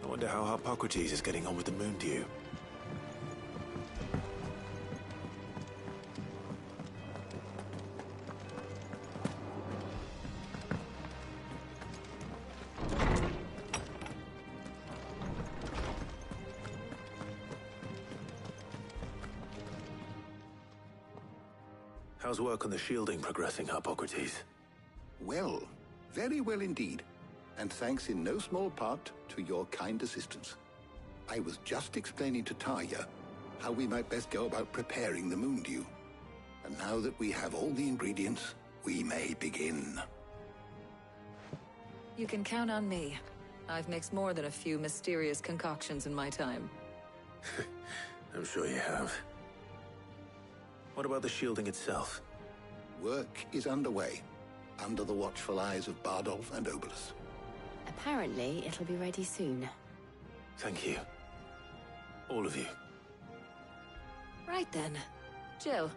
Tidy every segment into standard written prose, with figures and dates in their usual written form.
I wonder how Hippocrates is getting on with the moon dew. How's work on the shielding progressing, Hippocrates? Well, very well indeed. And thanks in no small part to your kind assistance. I was just explaining to Tarja how we might best go about preparing the moon dew. And now that we have all the ingredients, we may begin. You can count on me. I've mixed more than a few mysterious concoctions in my time. I'm sure you have. What about the shielding itself? Work is underway, under the watchful eyes of Bardolph and Obolus. Apparently, it'll be ready soon. Thank you. All of you. Right then. Jill,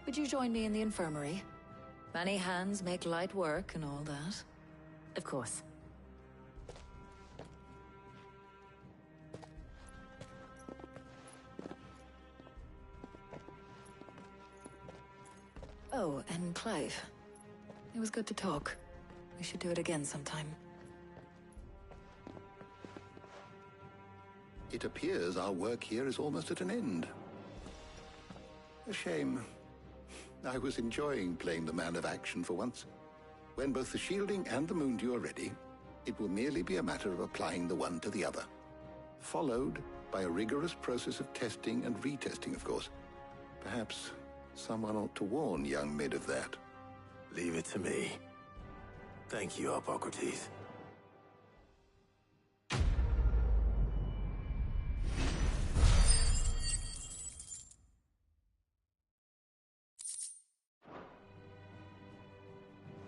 would you join me in the infirmary? Many hands make light work and all that. Of course. Oh, and Clive. It was good to talk. We should do it again sometime. It appears our work here is almost at an end. A shame. I was enjoying playing the man of action for once. When both the shielding and the moon dew are ready, it will merely be a matter of applying the one to the other. Followed by a rigorous process of testing and retesting, of course. Perhaps someone ought to warn young Mid of that. Leave it to me. Thank you, Hippocrates.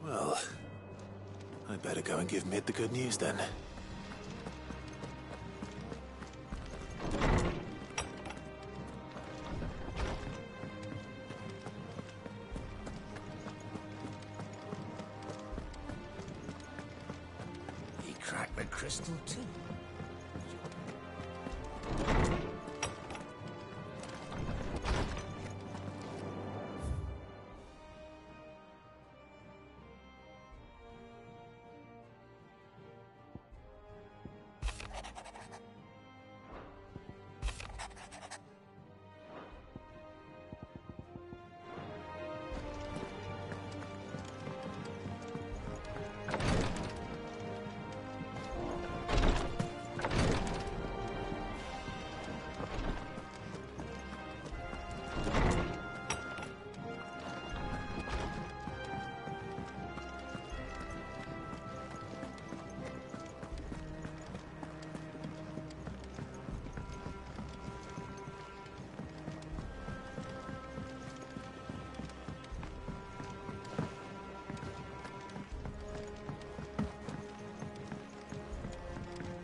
Well, I'd better go and give Mid the good news then. He cracked the crystal too.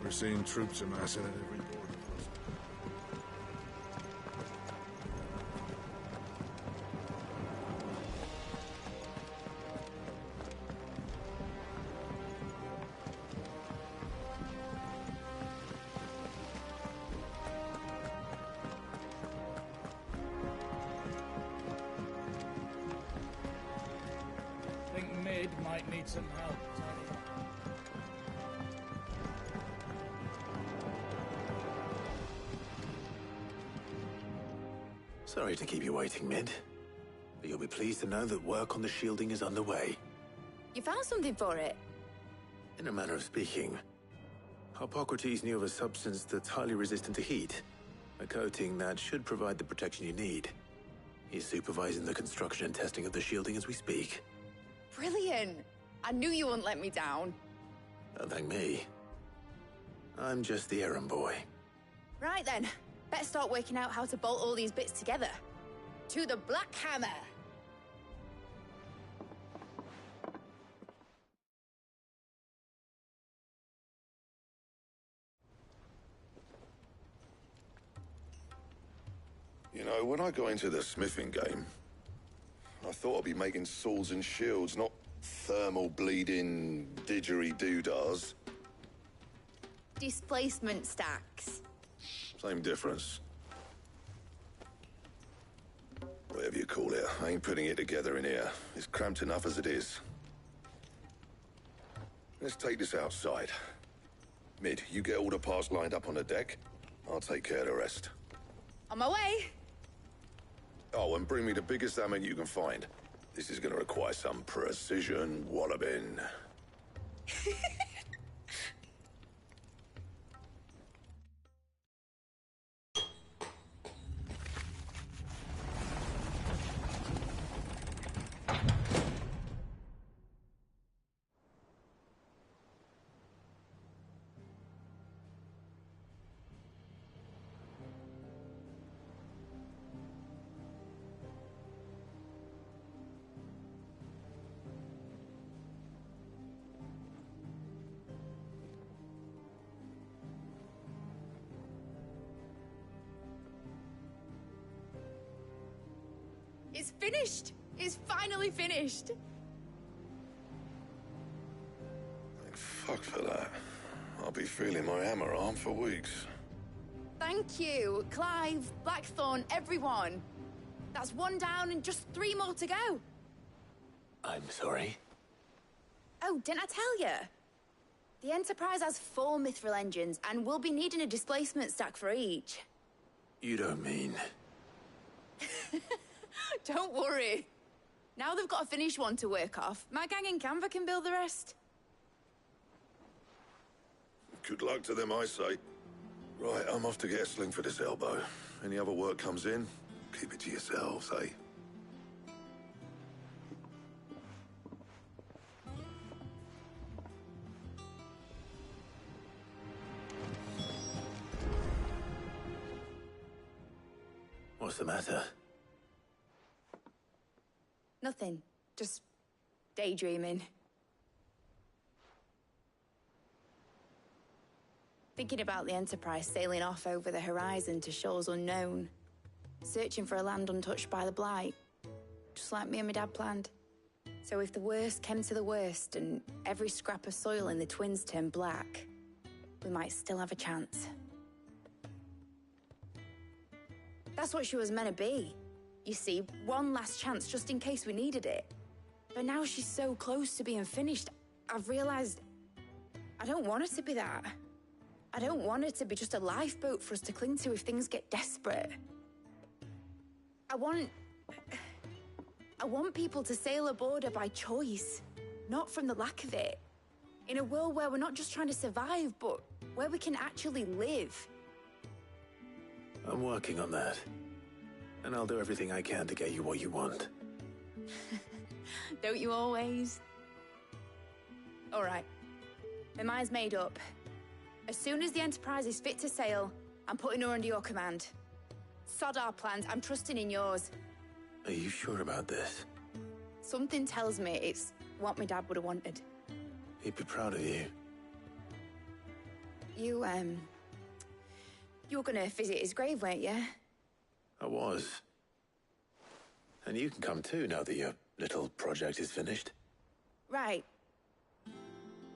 We're seeing troops amassing at every border post. Think Mid might need some help, Tony. Sorry to keep you waiting, Mid. But you'll be pleased to know that work on the shielding is underway. You found something for it? In a manner of speaking, Hippocrates knew of a substance that's highly resistant to heat. A coating that should provide the protection you need. He's supervising the construction and testing of the shielding as we speak. Brilliant! I knew you wouldn't let me down. Don't thank me. I'm just the errand boy. Right then, better start working out how to bolt all these bits together. To the Black Hammer! You know, when I got into the smithing game, I thought I'd be making swords and shields, not thermal bleeding didgeridoo-dahs. Displacement stacks. Same difference. Whatever you call it, I ain't putting it together in here. It's cramped enough as it is. Let's take this outside. Mid, you get all the parts lined up on the deck. I'll take care of the rest. On my way! Oh, and bring me the biggest hammer you can find. This is gonna require some precision walloping. It's finished! It's finally finished! Thank fuck for that. I'll be feeling my hammer arm for weeks. Thank you, Clive, Blackthorn, everyone. That's one down and just 3 more to go. I'm sorry. Oh, didn't I tell you? The Enterprise has 4 mithril engines, and we'll be needing a displacement stack for each. You don't mean... Don't worry. Now they've got a finished one to work off, my gang in Canva can build the rest. Good luck to them, I say. Right, I'm off to get a sling for this elbow. Any other work comes in, keep it to yourselves, eh? What's the matter? Nothing. Just daydreaming. Thinking about the Enterprise sailing off over the horizon to shores unknown. Searching for a land untouched by the Blight. Just like me and my dad planned. So if the worst came to the worst and every scrap of soil in the Twins turned black, we might still have a chance. That's what she was meant to be. You see, one last chance just in case we needed it. But now she's so close to being finished, I've realized I don't want her to be that. I don't want her to be just a lifeboat for us to cling to if things get desperate. I want people to sail aboard her by choice, not from the lack of it. In a world where we're not just trying to survive, but where we can actually live. I'm working on that. And I'll do everything I can to get you what you want. Don't you always? All right. My mind's made up. As soon as the Enterprise is fit to sail, I'm putting her under your command. Sod our plans, I'm trusting in yours. Are you sure about this? Something tells me it's what my dad would have wanted. He'd be proud of you. You were gonna visit his grave, weren't you? I was. And you can come too now that your little project is finished. Right.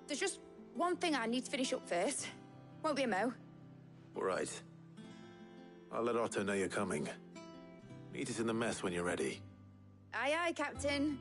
There's just one thing I need to finish up first. Won't be a mo. All right. I'll let Otto know you're coming. Meet us in the mess when you're ready. Aye, aye, Captain.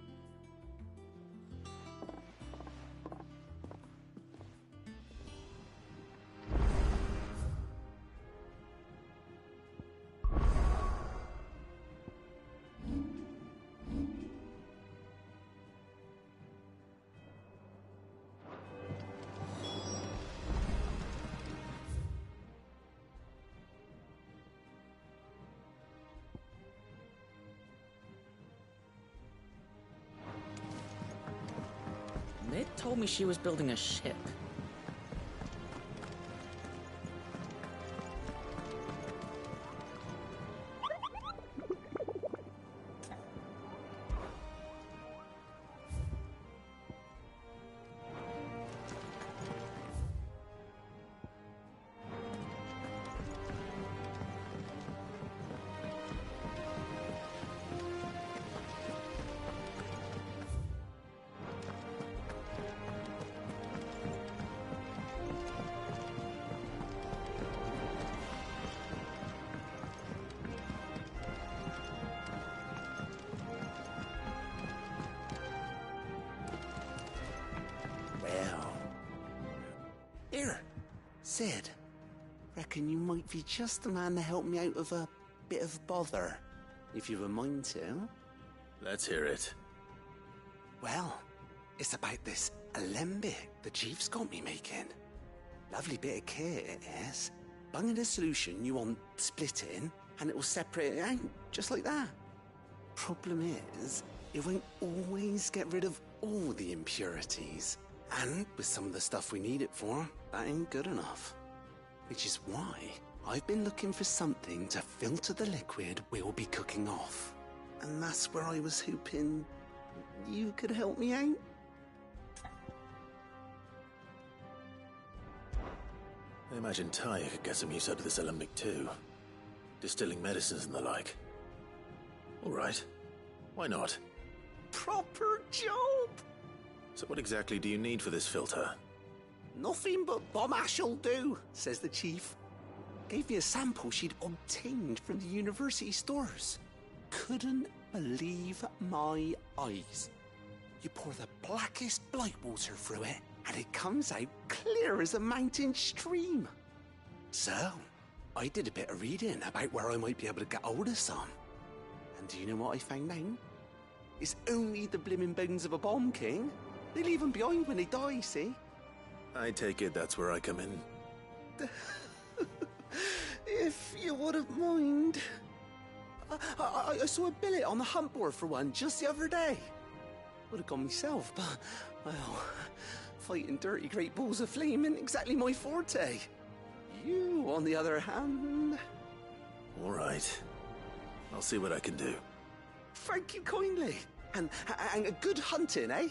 told me she was building a ship. Here, Sid. Reckon you might be just the man to help me out of a bit of bother, if you've a mind to. Let's hear it. Well, it's about this alembic the Chief's got me making. Lovely bit of kit it is. Bung in a solution you want splitting, and it will separate it out, just like that. Problem is, it won't always get rid of all the impurities. And with some of the stuff we need it for, that ain't good enough. Which is why I've been looking for something to filter the liquid we'll be cooking off. And that's where I was hoping you could help me out. I imagine Taya could get some use out of this alembic too. Distilling medicines and the like. All right. Why not? Proper job! So what exactly do you need for this filter? Nothing but bomb ash'll do, says the Chief. Gave me a sample she'd obtained from the university stores. Couldn't believe my eyes. You pour the blackest blight water through it, and it comes out clear as a mountain stream. So, I did a bit of reading about where I might be able to get hold of some. And do you know what I found out? It's only the blimmin' bones of a bomb king. They leave them behind when they die, see? I take it that's where I come in. If you wouldn't mind. I saw a billet on the hunt board for one just the other day. Would have gone myself, but, well, fighting dirty great balls of flame isn't exactly my forte. You, on the other hand... All right. I'll see what I can do. Thank you kindly. And a good hunting, eh?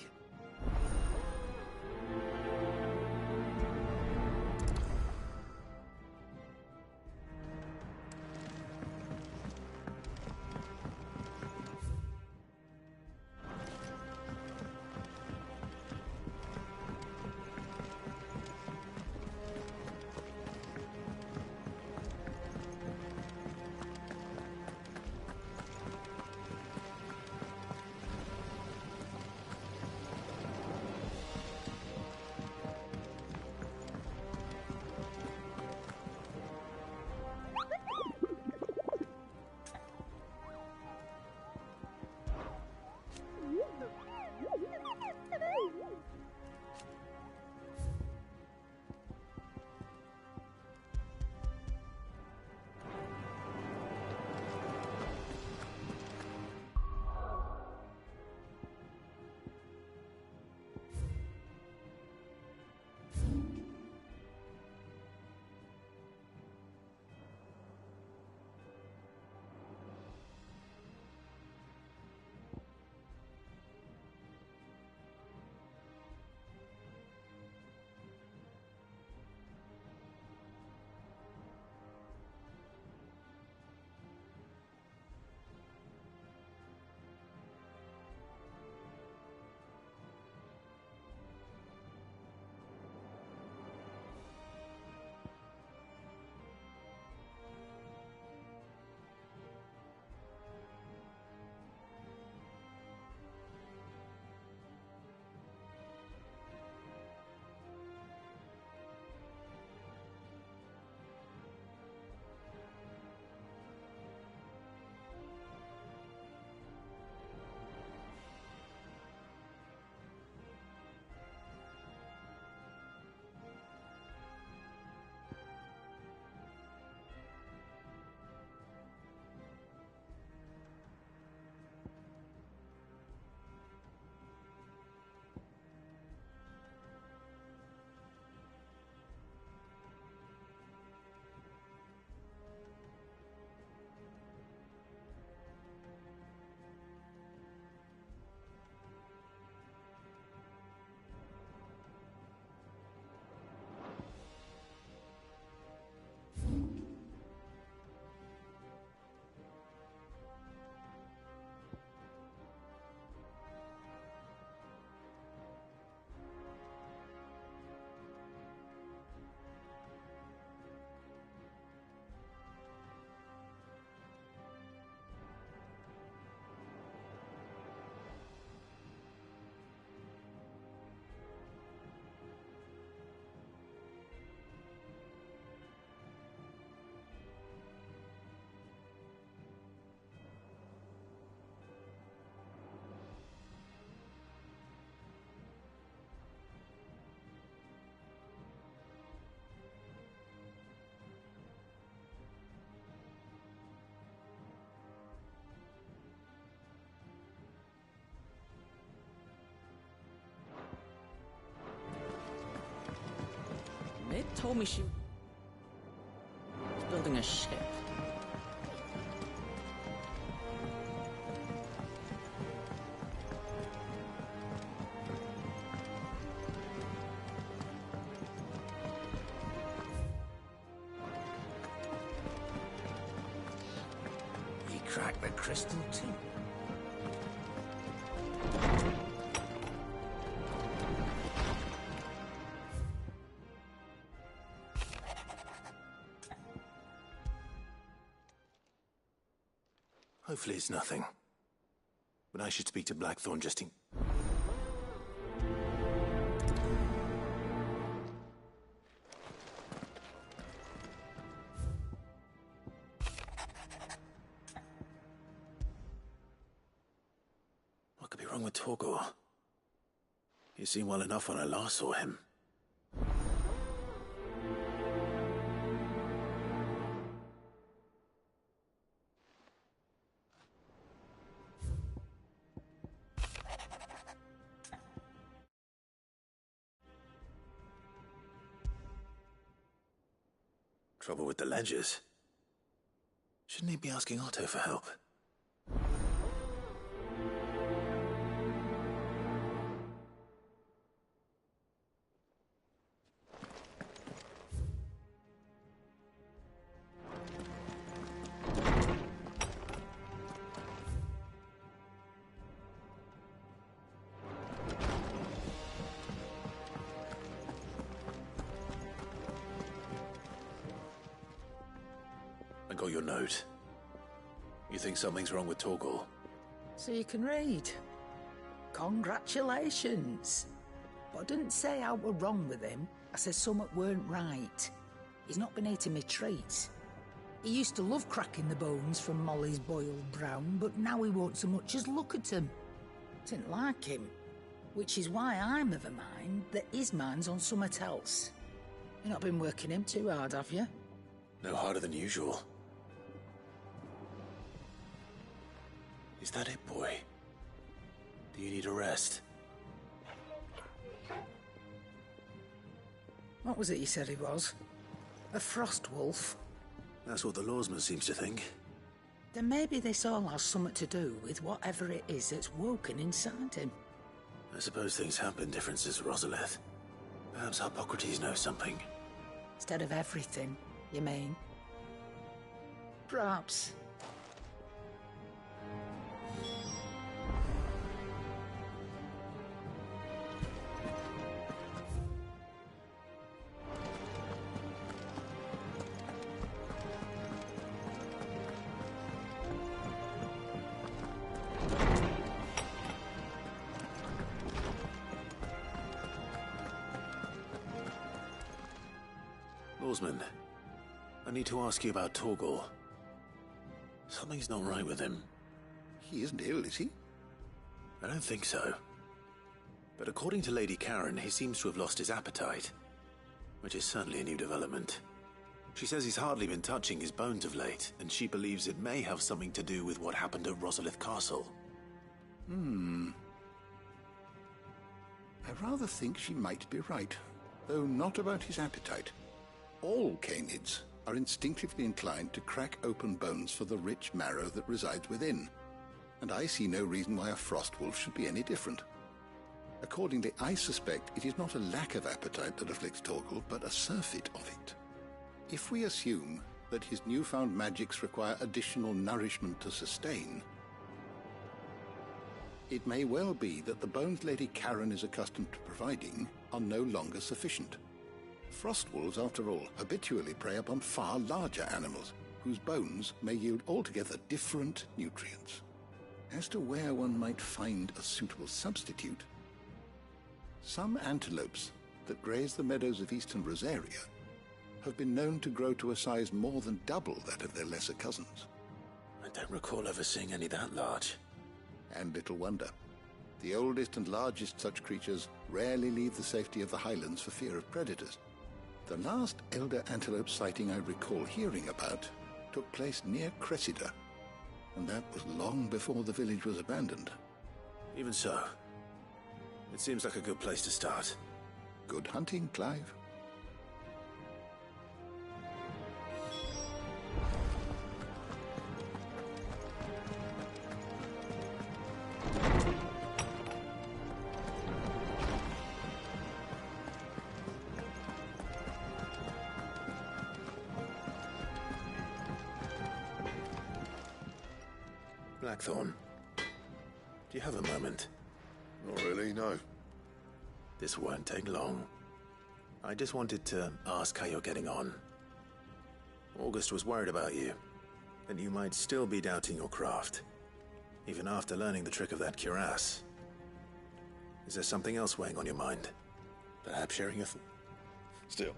Mid told me she was building a ship. He cracked the crystal too. Hopefully it's nothing. But I should speak to Blackthorn just in... What could be wrong with Torgor? He seemed well enough when I last saw him. Trouble with the ledgers. Shouldn't he be asking Otto for help? I got your note. You think something's wrong with Torgor? So you can read. Congratulations. But I didn't say how we're wrong with him. I said something weren't right. He's not been eating me treats. He used to love cracking the bones from Molly's boiled brown, but now he won't so much as look at 'em. Didn't like him. Which is why I'm of a mind that his mind's on something else. You've not been working him too hard, have you? No harder than usual. Is that it, boy? Do you need a rest? What was it you said he was? A frost wolf? That's what the lawsman seems to think. Then maybe this all has something to do with whatever it is that's woken inside him. I suppose things have been different since Rosalith. Perhaps Hippocrates knows something. Instead of everything, you mean? Perhaps. Lawsman, I need to ask you about Torgor. Something's not right with him. He isn't ill, is he? I don't think so. But according to Lady Karen, he seems to have lost his appetite, which is certainly a new development. She says he's hardly been touching his bones of late, and she believes it may have something to do with what happened at Rosalith Castle. I rather think she might be right, though not about his appetite. All canids are instinctively inclined to crack open bones for the rich marrow that resides within, and I see no reason why a frost wolf should be any different. Accordingly, I suspect it is not a lack of appetite that afflicts Torgor, but a surfeit of it. If we assume that his newfound magics require additional nourishment to sustain, it may well be that the bones Lady Karen is accustomed to providing are no longer sufficient. Frost wolves, after all, habitually prey upon far larger animals, whose bones may yield altogether different nutrients. As to where one might find a suitable substitute, some antelopes that graze the meadows of eastern Rosaria have been known to grow to a size more than double that of their lesser cousins. I don't recall ever seeing any that large. And little wonder. The oldest and largest such creatures rarely leave the safety of the highlands for fear of predators. The last elder antelope sighting I recall hearing about took place near Cressida, and that was long before the village was abandoned. Even so, it seems like a good place to start. Good hunting, Clive. Blackthorn, do you have a moment? Not really, no. This won't take long. I just wanted to ask how you're getting on. August was worried about you, that you might still be doubting your craft, even after learning the trick of that cuirass. Is there something else weighing on your mind? Perhaps sharing a Still.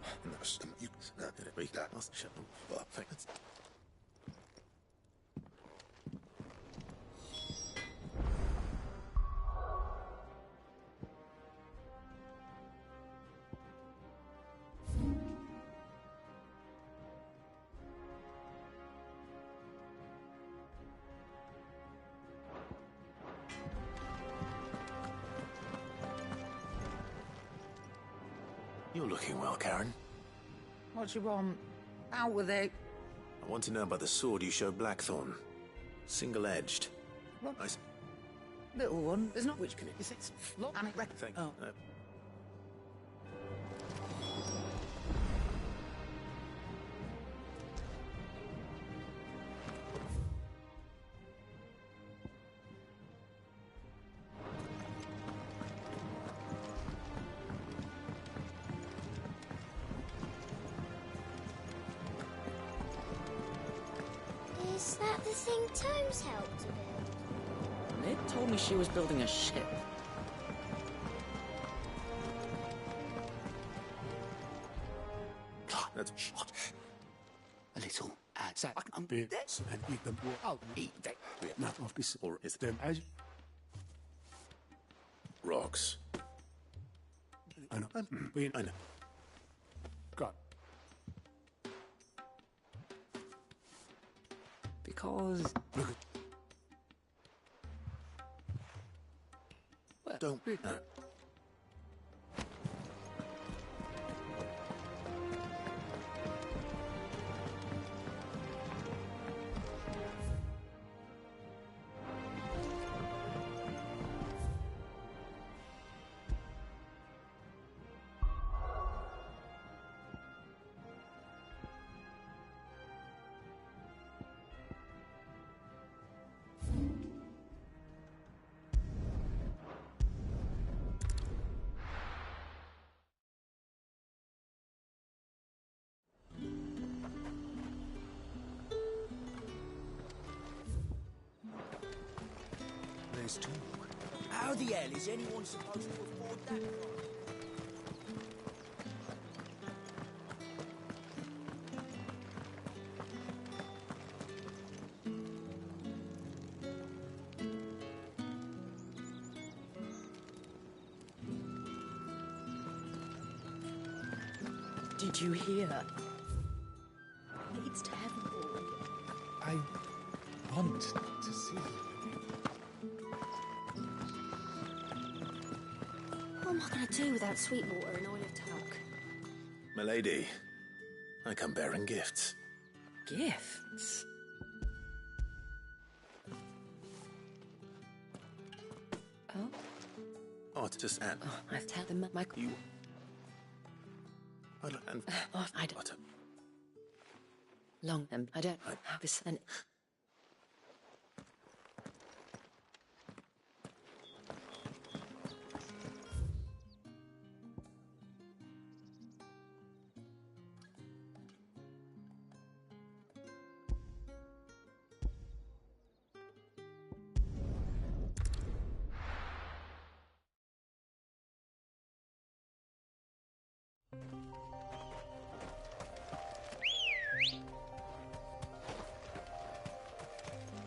You're looking well, Karen. What do you want? Out with it. I want to know about the sword you showed Blackthorn. Single-edged. What? I... Little one. There's not which can it? Is it? Look, and it Thank oh. Is that the thing Tomes helped to build? Ned told me she was building a ship. That's... A little Sat and eat them. I'll eat that. Not of this. Or is Them as rocks? I know. I know. God. Because... Look Well, Don't... there's two. How the hell is anyone supposed to afford that price? Did you hear? It's terrible. I want to see. What am I going to do without Sweetwater and oil of talc? Milady, I come bearing gifts. Gifts? Oh? Oh, it's just Anne. Oh, I've told them that my... You... I don't... And... Oh, I don't... What? Long them. I don't have this... And...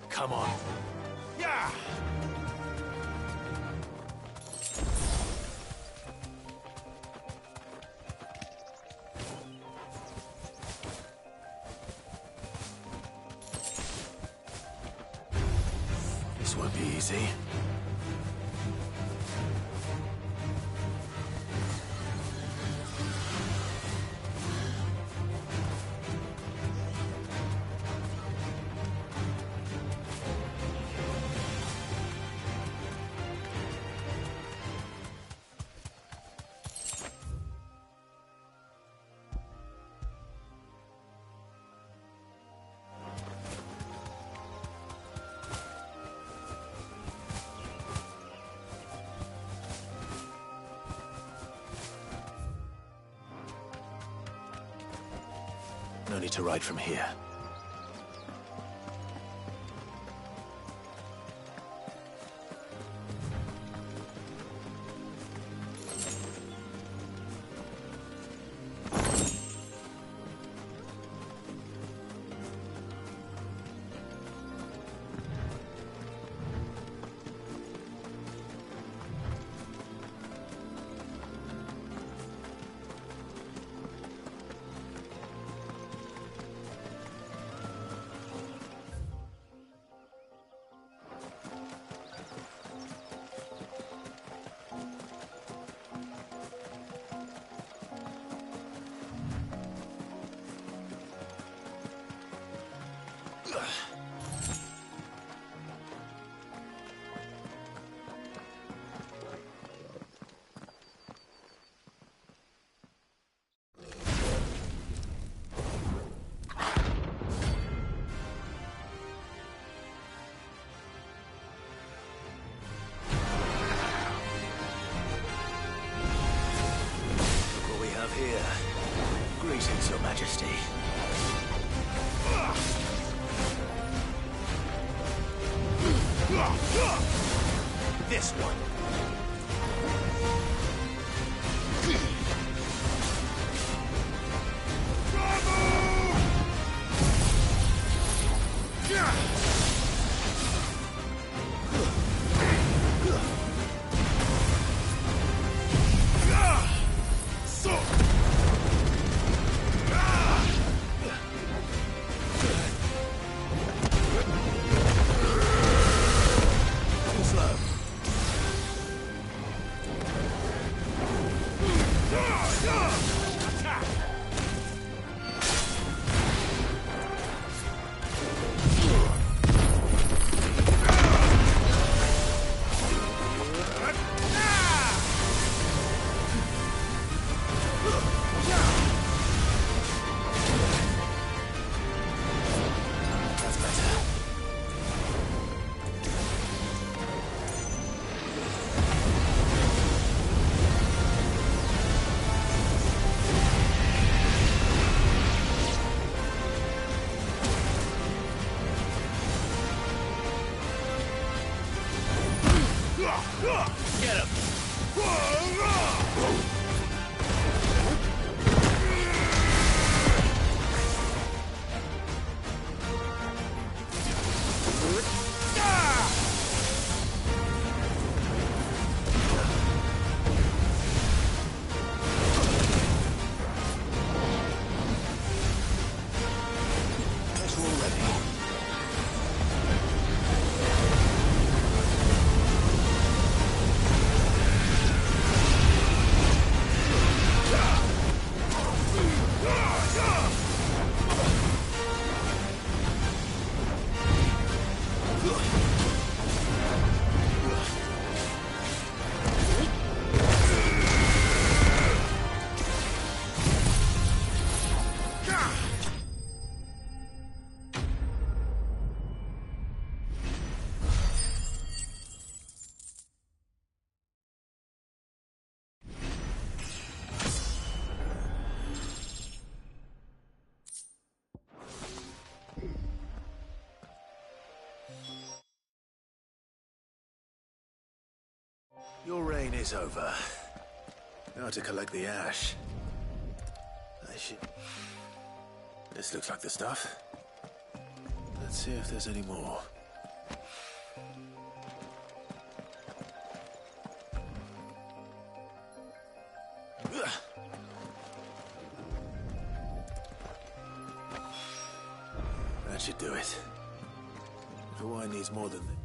Come on. Yeah! This won't be easy. No need to ride from here. Here. Greetings, Your Majesty. This one. Get him! Your reign is over. Now to collect the ash. I should... This looks like the stuff. Let's see if there's any more. That should do it. If the wine needs more than this.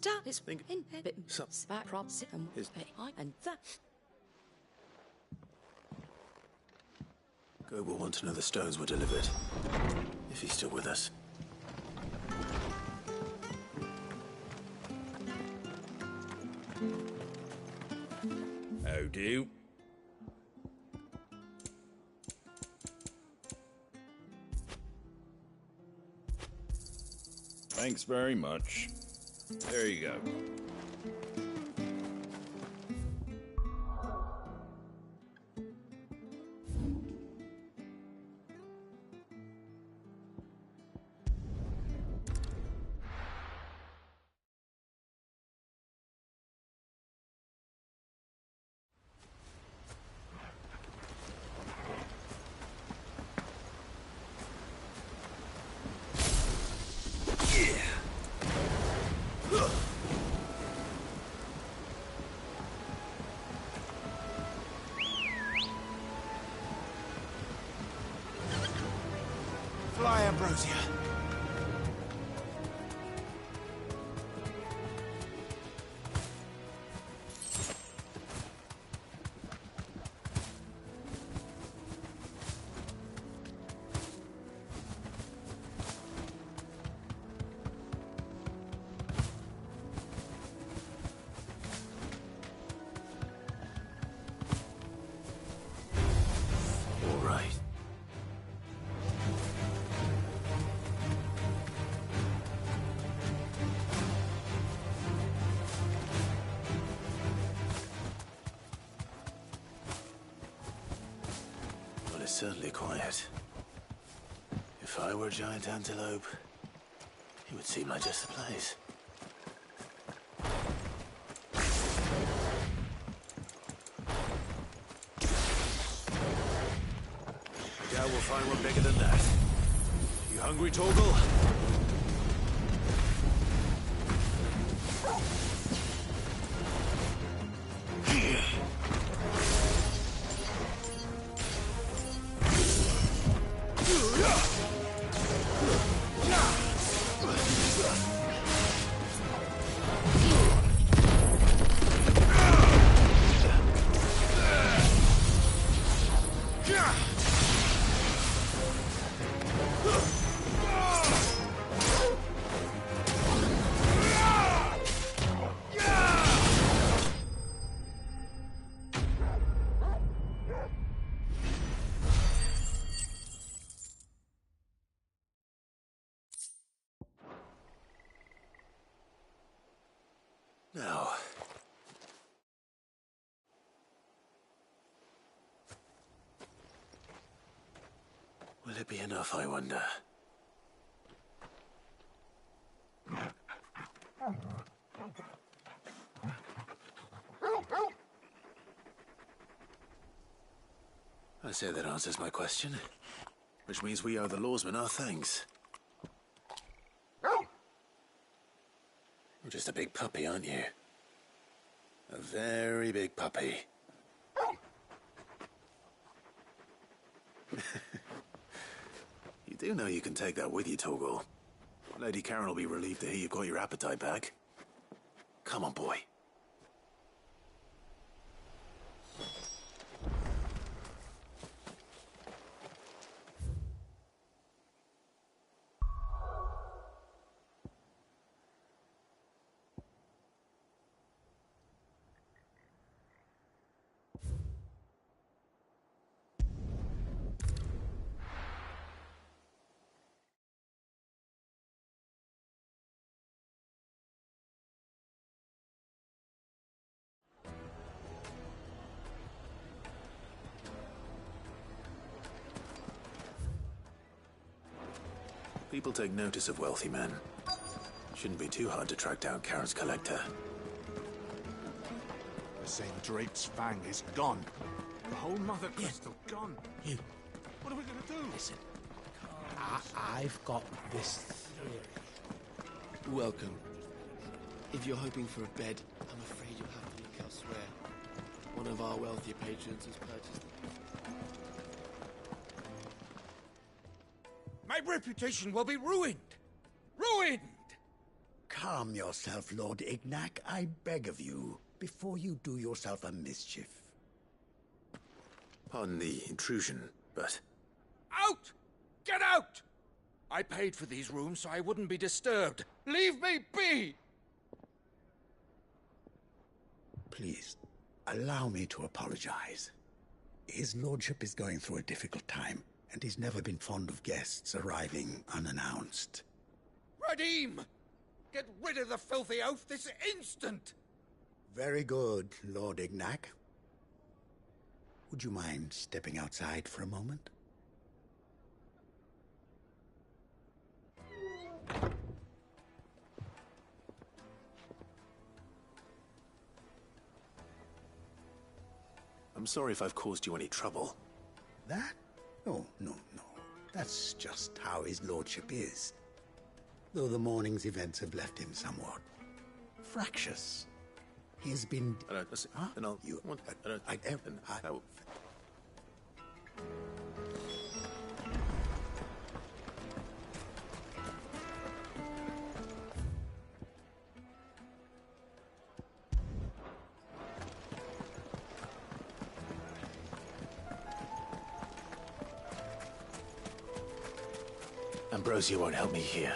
start is Think- in bit So- back props and His- and that. Go will want to know the stones were delivered. If he's still with us. How do? Thanks very much. There you go. Fly, Ambrosia. All right. Well, it's certainly quiet. If I were a giant antelope, it would seem like just the place. I doubt we'll find one bigger than that. You hungry, Torgal? Now. Will it be enough, I wonder? I say that answers my question. Which means we owe the lawsmen our thanks. You're just a big puppy, aren't you? A very big puppy. You do know you can take that with you, Torgal. Lady Karen will be relieved to hear you've got your appetite back. Come on, boy. People take notice of wealthy men. Shouldn't be too hard to track down Karen's collector. They're saying Drake's Fang is gone. The whole Mother Crystal gone. You. What are we going to do? Listen. I've got this theory. Welcome. If you're hoping for a bed, I'm afraid you'll have to look elsewhere. One of our wealthier patrons has purchased them. My reputation will be ruined! Ruined! Calm yourself, Lord Ignac, I beg of you, before you do yourself a mischief. Pardon the intrusion, but... Out! Get out! I paid for these rooms so I wouldn't be disturbed. Leave me be! Please, allow me to apologize. His lordship is going through a difficult time, and he's never been fond of guests arriving unannounced. Radim! Get rid of the filthy oaf this instant! Very good, Lord Ignac. Would you mind stepping outside for a moment? I'm sorry if I've caused you any trouble. That? Oh, no. That's just how his lordship is. Though the morning's events have left him somewhat fractious. He has been... Ambrosia won't help me here.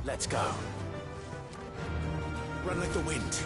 Let's go. Run like the wind.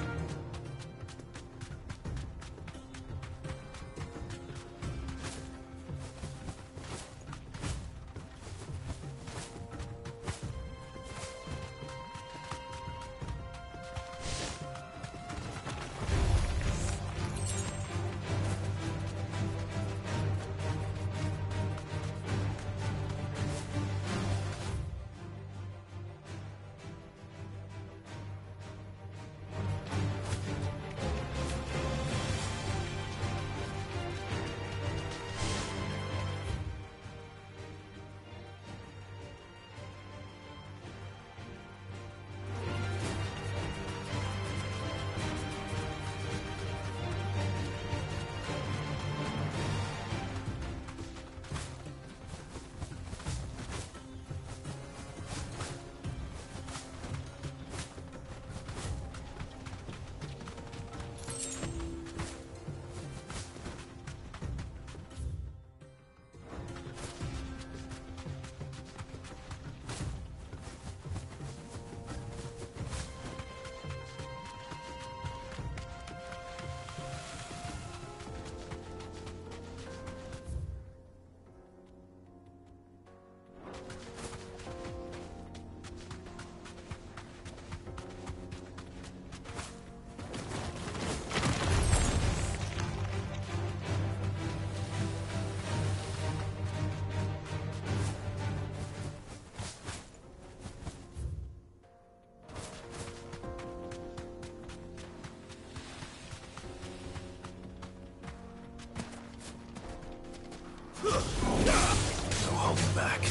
No holding back.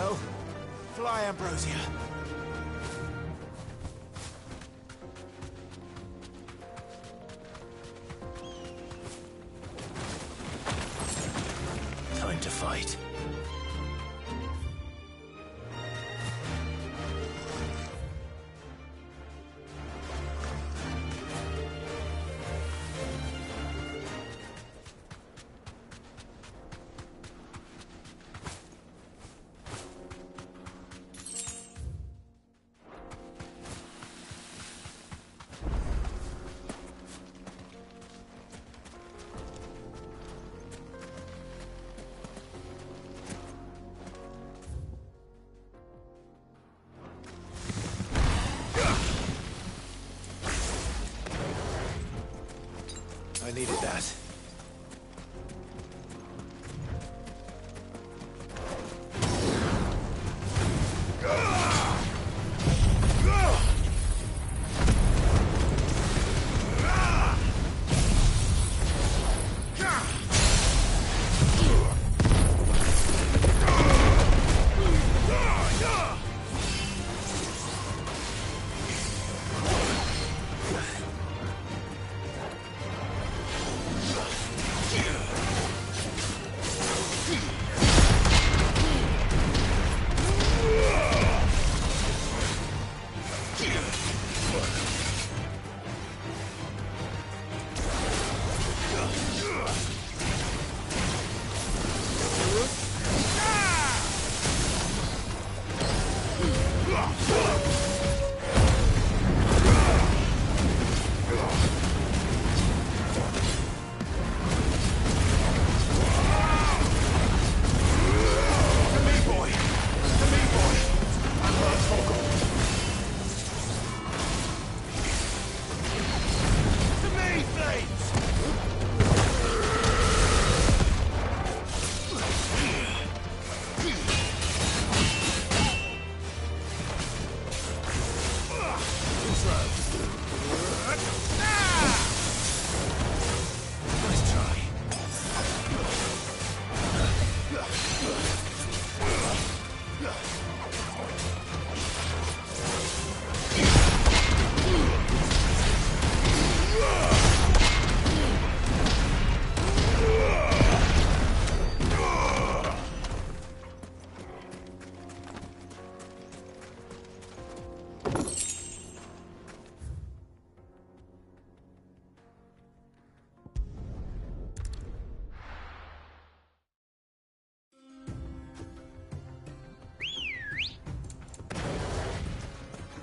Well, fly, Ambrosia. Time to fight. I needed that.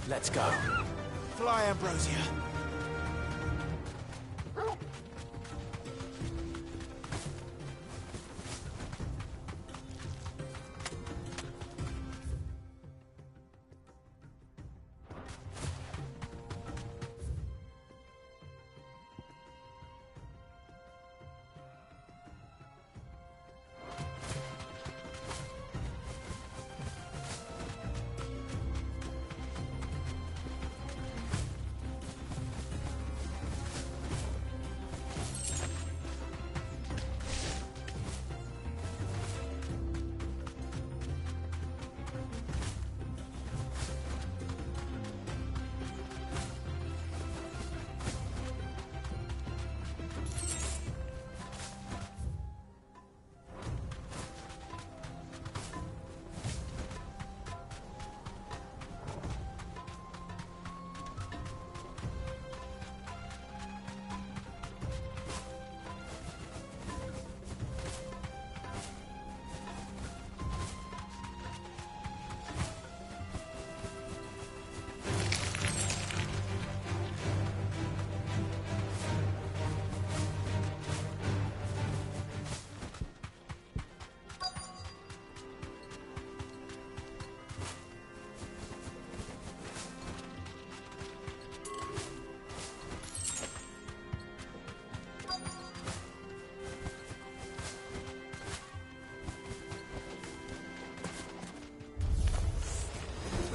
Let's go. Fly, Ambrosia.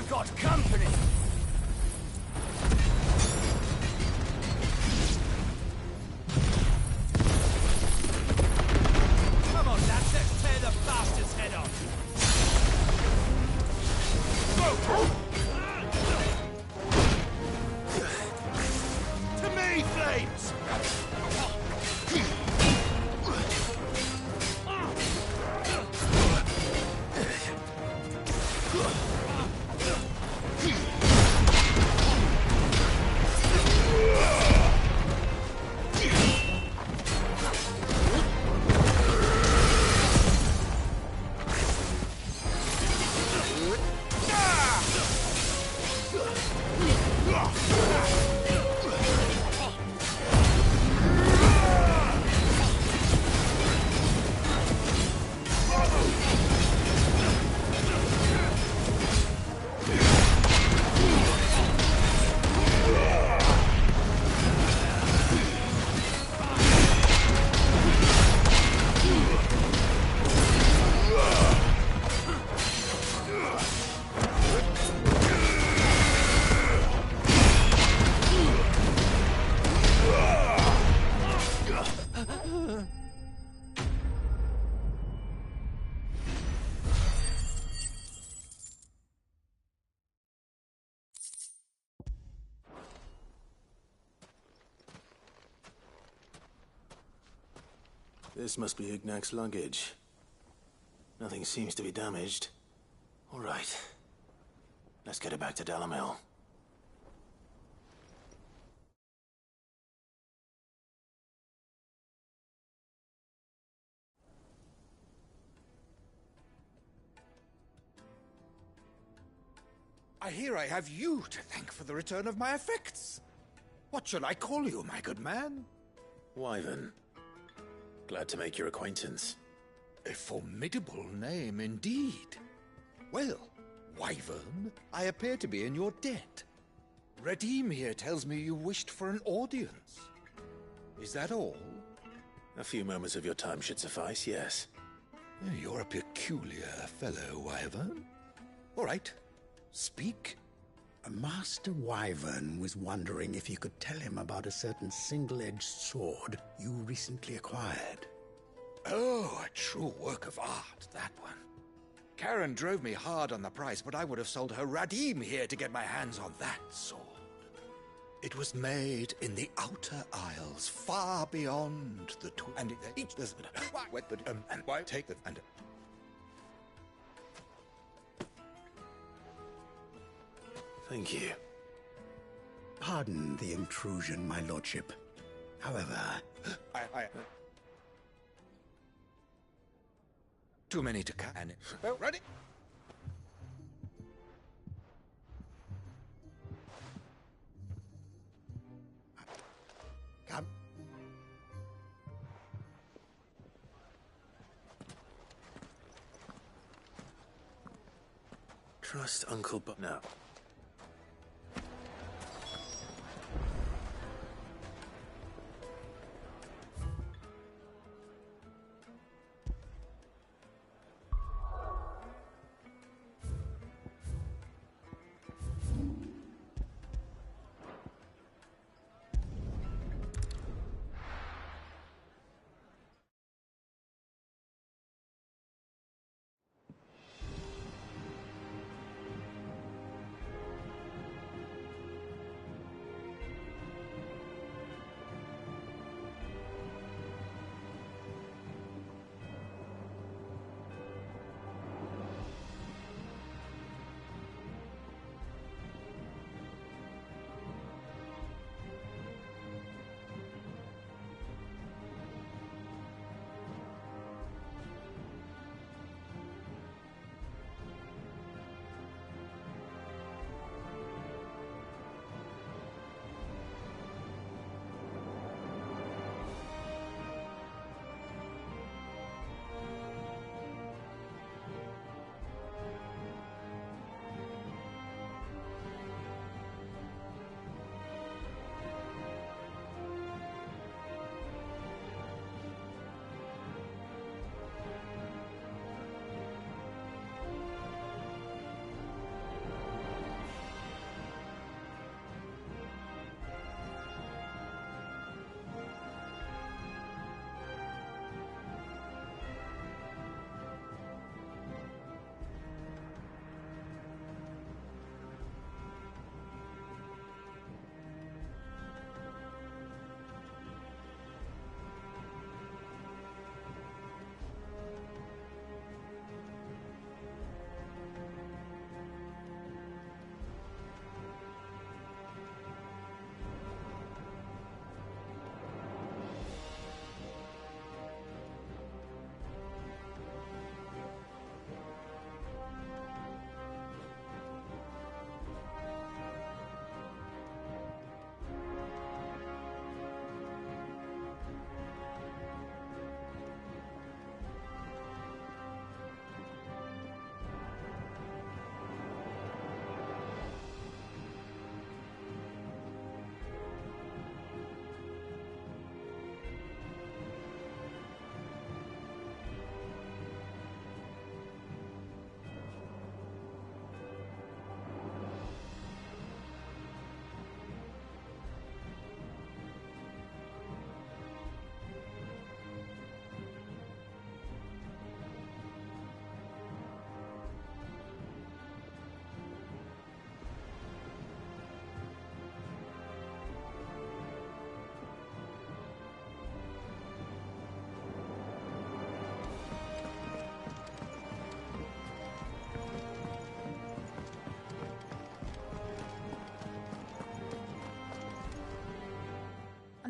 Got company! Come on, lads, let's tear the bastard's head off! This must be Ignac's luggage. Nothing seems to be damaged. All right. Let's get it back to Dalamil. I hear I have you to thank for the return of my effects. What shall I call you, my good man? Wyvern. Glad to make your acquaintance. A formidable name indeed. Well, Wyvern, I appear to be in your debt. Redeem here tells me you wished for an audience. Is that all? A few moments of your time should suffice, yes. You're a peculiar fellow, Wyvern. All right, speak. Master Wyvern was wondering if you could tell him about a certain single-edged sword you recently acquired. Oh, a true work of art, that one. Karen drove me hard on the price, but I would have sold her Radim here to get my hands on that sword. It was made in the Outer Isles, far beyond the and each there's and why take the and. Thank you. Pardon the intrusion, my lordship. However, I too many to count. Well, ready? Come. Trust Uncle Bob now.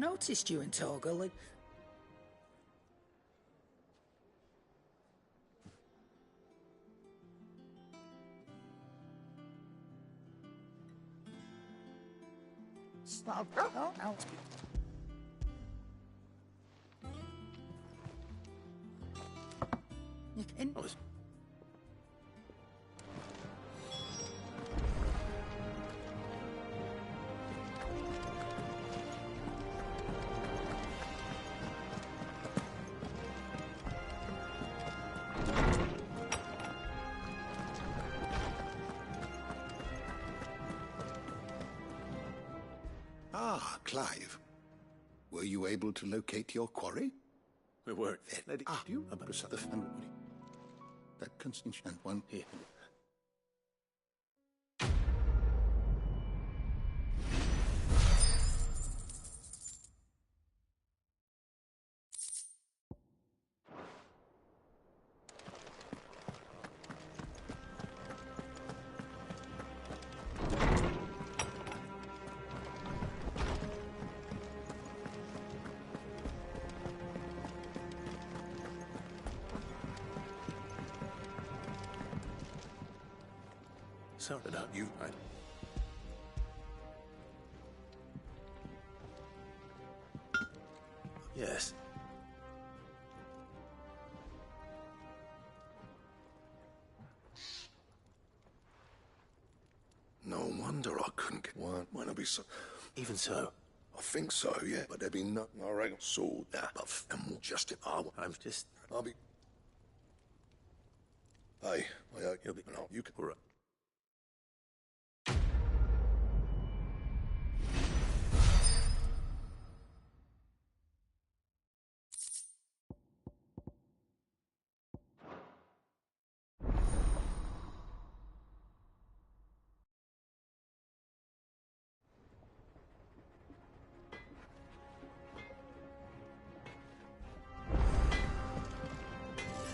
noticed you and Torgal. Stop. Oh, no. You can. Ah, Clive. Were you able to locate your quarry? We were. Lady, do you remember the family? That Constantine and one here. Sorted out. You right. Yes. No wonder I couldn't get one. Might not be so. Even so. I think so, yeah. But there'd be nothing I reckon. Sword, that, but and we'll just it. I'm just. I'll be. Hey, You'll be. No, you can. All right.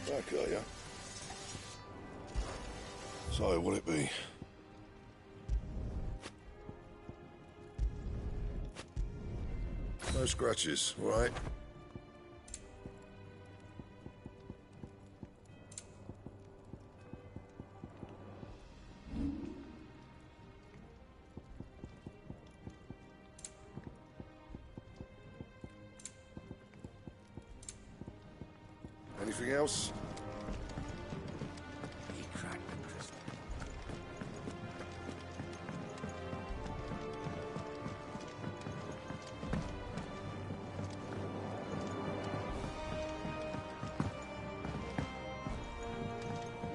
Okay, yeah. So, will it be? No scratches, right? Anything else? He cracked the crystal.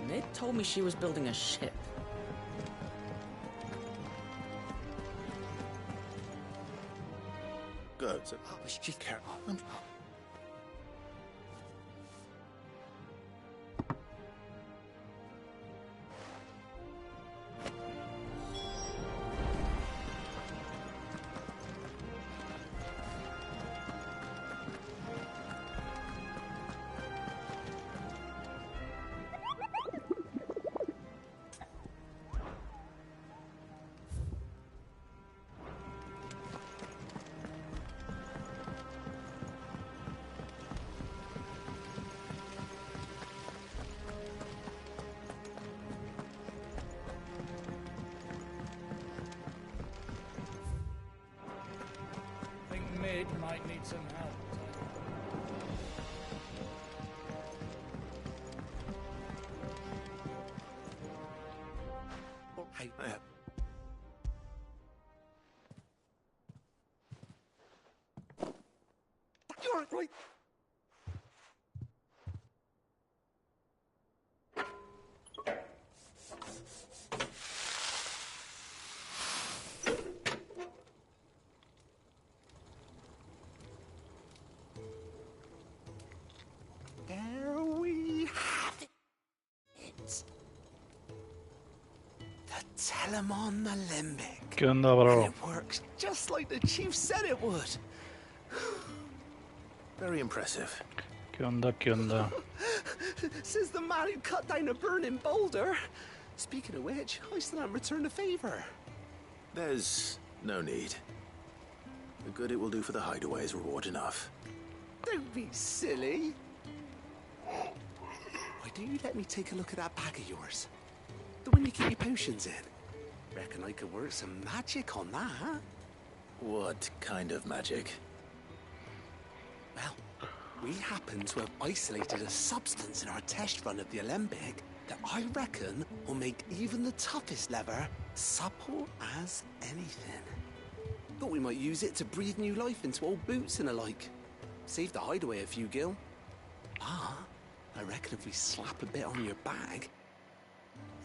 Nid told me she was building a ship. Good. So, She can't. I think Mid might need some help. hey, You're right. There we have it. The Telemon Alembic. ¿Qué onda, bro? And it works just like the chief said it would. very impressive. ¿Qué onda? ¿Qué onda? Says the man who cut down a burning boulder. Speaking of which, I still haven't returned the favor. There's no need. The good it will do for the hideaway is reward enough. Don't be silly. Why don't you let me take a look at that bag of yours? The one you keep your potions in. Reckon I could work some magic on that. What kind of magic? Well, we happen to have isolated a substance in our test run of the Alembic that I reckon will make even the toughest leather supple as anything. Thought we might use it to breathe new life into old boots and the like. Save the hideaway a few gil. Ah, I reckon if we slap a bit on your bag,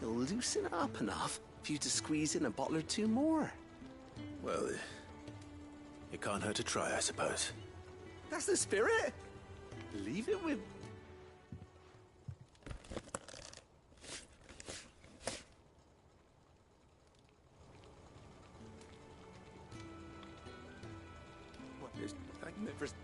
it'll loosen it up enough for you to squeeze in a bottle or two more. Well, it can't hurt to try, I suppose. That's the spirit. Leave it with... What is magnificent?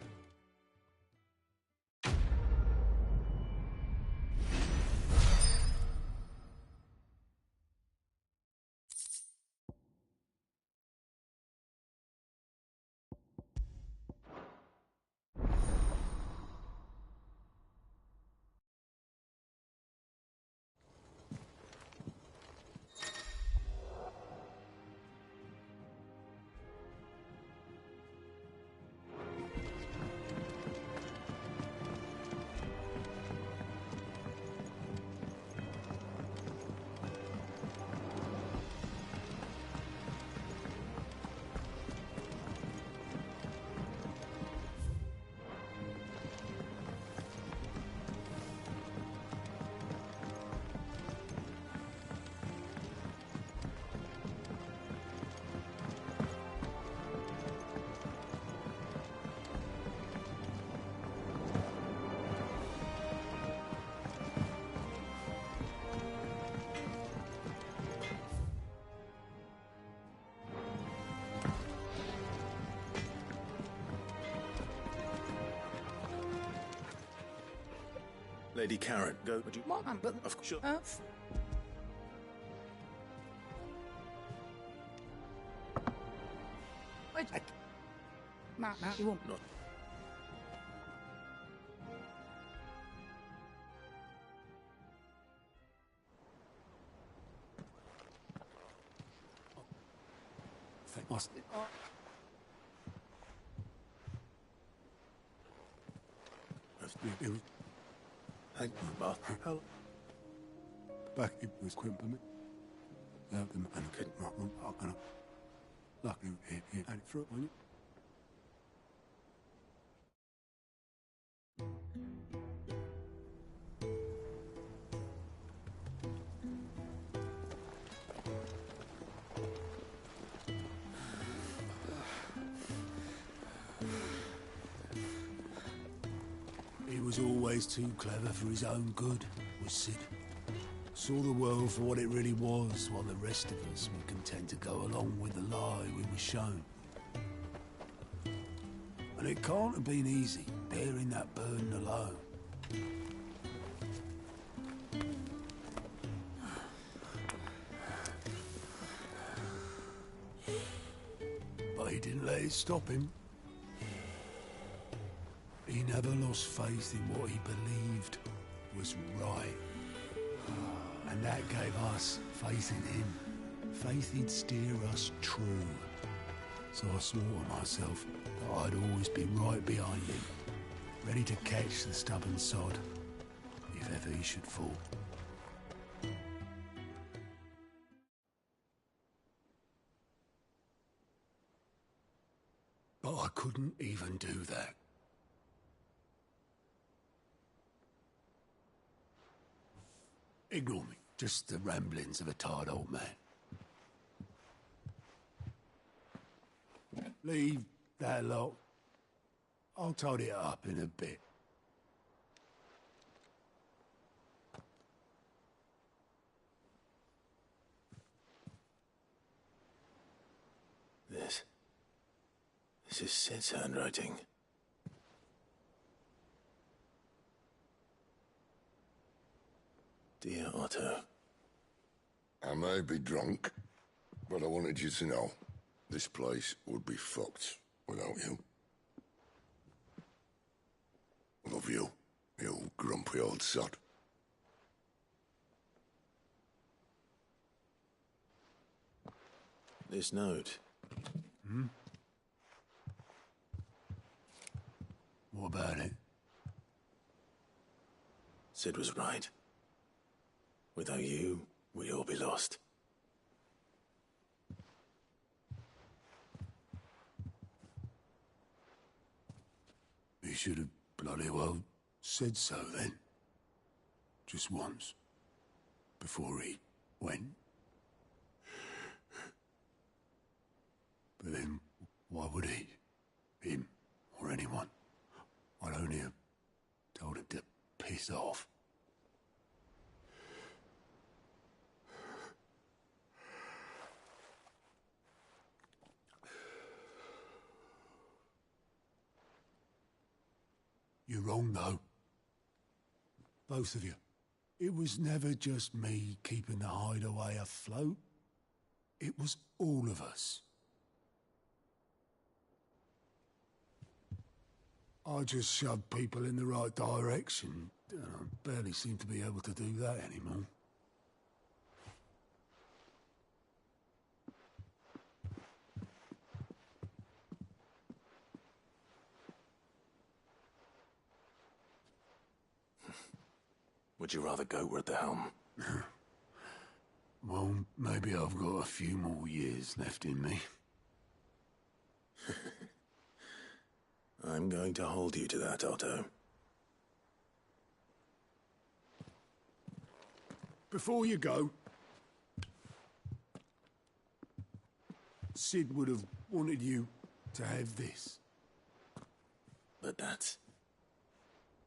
Lady Karen, go. Would you? But of course. Sure. Wait. No, you won't. Not. Must. Thank you, Master. How? Back it was quimping me. Out them and could not run up and up. Lucky here and it through on you. He was always too clever for his own good, was Sid. Saw the world for what it really was, while the rest of us were content to go along with the lie we were shown. And it can't have been easy, bearing that burden alone. But he didn't let it stop him. He never lost faith in what he believed was right. And that gave us faith in him. Faith he'd steer us true. So I swore to myself that I'd always be right behind him, ready to catch the stubborn sod, if ever he should fall. But I couldn't even do that. Ignore me. Just the ramblings of a tired old man. Leave that lot. I'll tidy it up in a bit. This is Sid's handwriting. Dear Otto. I may be drunk, but I wanted you to know this place would be fucked without you. I love you, you grumpy old sod. This note. Hmm? What about it? Sid was right. Without you, we'd all be lost. He should have bloody well said so then. Just once. Before he went. But then, why would he? Him, or anyone? I'd only have told him to piss off. You're wrong, though. Both of you. It was never just me keeping the hideaway afloat. It was all of us. I just shoved people in the right direction, and I barely seem to be able to do that anymore. Would you rather goat were at the helm? Well, maybe I've got a few more years left in me. I'm going to hold you to that, Otto. Before you go, Sid would have wanted you to have this. But that's...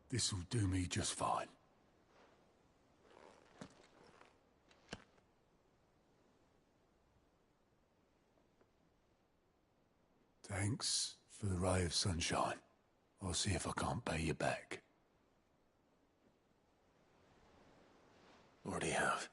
This'll do me just fine. Thanks for the ray of sunshine. I'll see if I can't pay you back. Already have.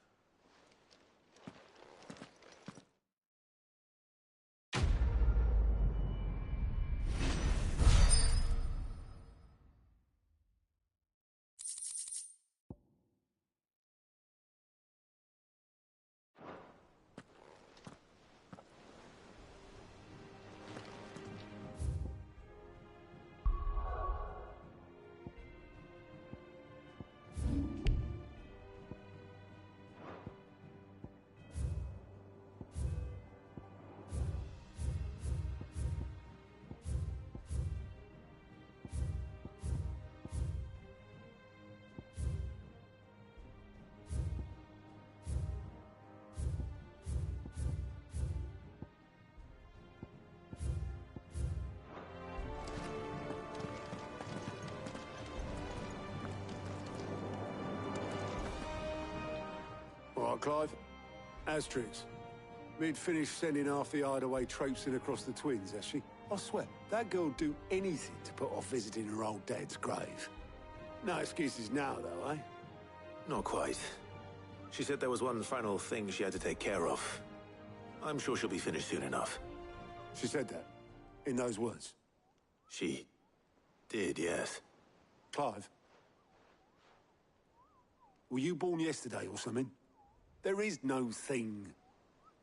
All right, Clive. Asterix. Mid finished sending half the hideaway traipsing across the twins, has she? I swear, that girl'd do anything to put off visiting her old dad's grave. No excuses now, though, eh? Not quite. She said there was one final thing she had to take care of. I'm sure she'll be finished soon enough. She said that? In those words? She did, yes. Clive? Were you born yesterday or something? There is no thing.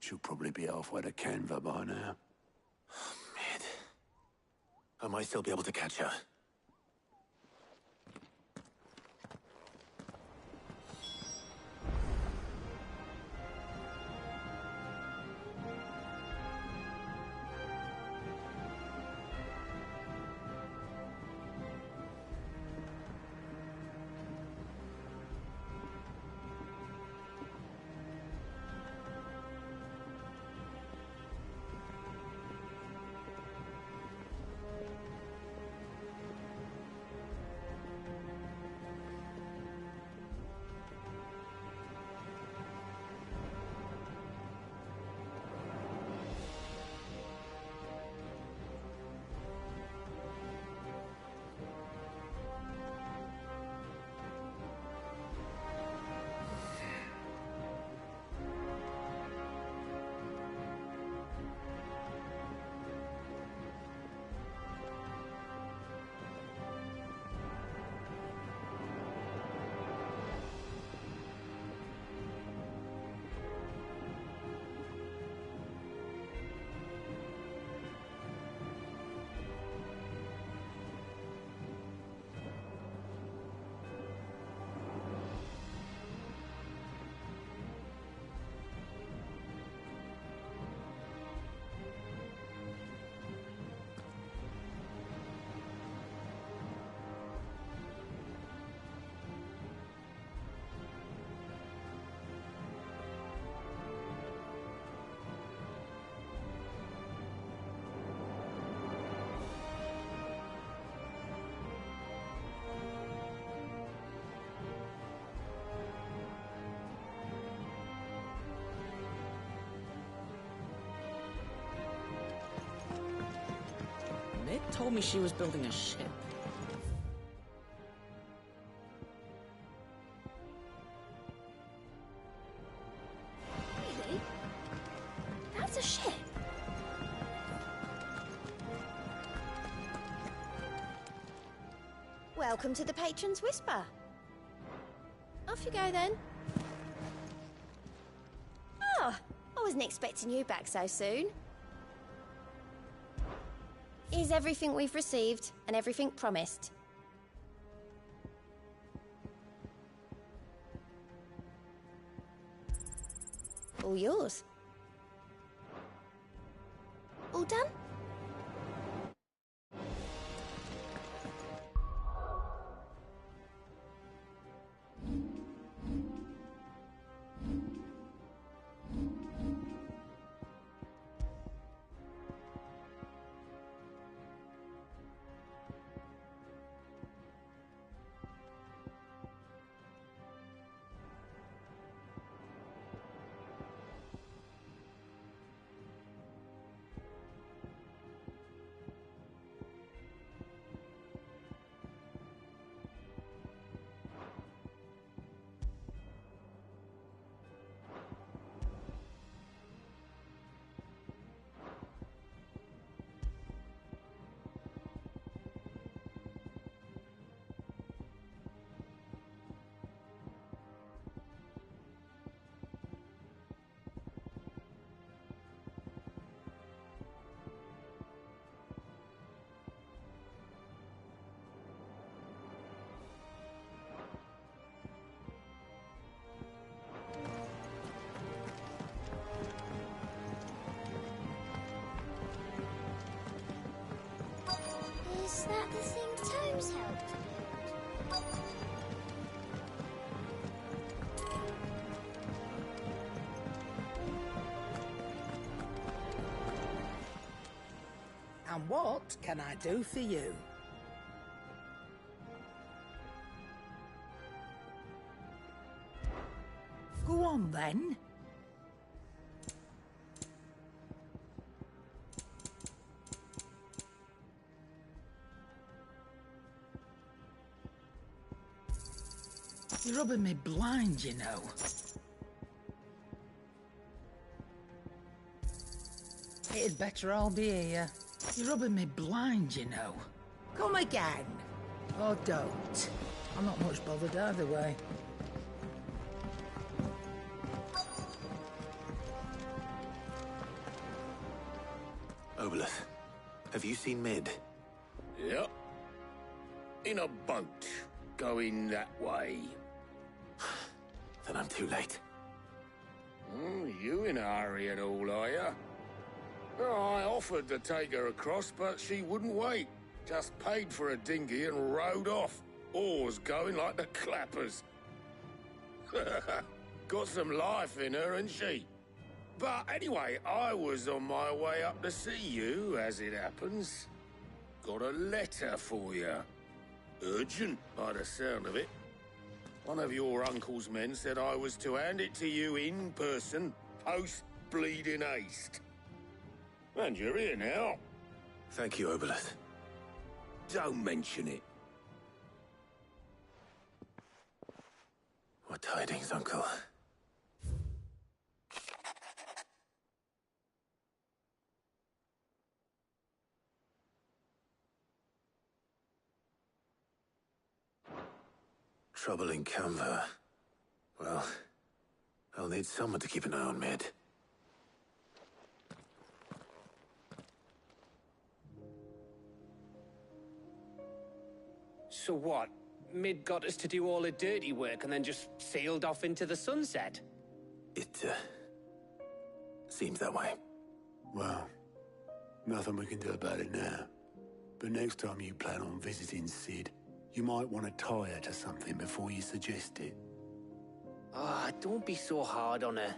She'll probably be halfway to Canva by now. Mid. I might still be able to catch her. It told me she was building a ship. Really? That's a ship. Welcome to the Patron's Whisper. Off you go then. Oh, I wasn't expecting you back so soon. Here's everything we've received and everything promised. All yours. All done? Is that the thing Tomes helped build? And what can I do for you? Go on then. You're rubbing me blind, you know. It'd better all be here. You're rubbing me blind, you know. Come again. Or don't. I'm not much bothered either way. Oboleth, have you seen Mid? Yep. In a boat, going that way. Then I'm too late. You in a hurry and all, are you? I offered to take her across, but she wouldn't wait. Just paid for a dinghy and rowed off. Oars going like the clappers. Got some life in her, ain't she? But anyway, I was on my way up to see you, as it happens. Got a letter for you. Urgent, by the sound of it. One of your uncle's men said I was to hand it to you in person, post-bleeding haste. And you're here now. Thank you, Oboleth. Don't mention it. What tidings, Uncle? Trouble in Canva. Well, I'll need someone to keep an eye on Mid. So what? Mid got us to do all the dirty work and then just sailed off into the sunset? It, seems that way. Well, nothing we can do about it now. But next time you plan on visiting Sid, you might want to tie her to something before you suggest it. Ah, don't be so hard on her.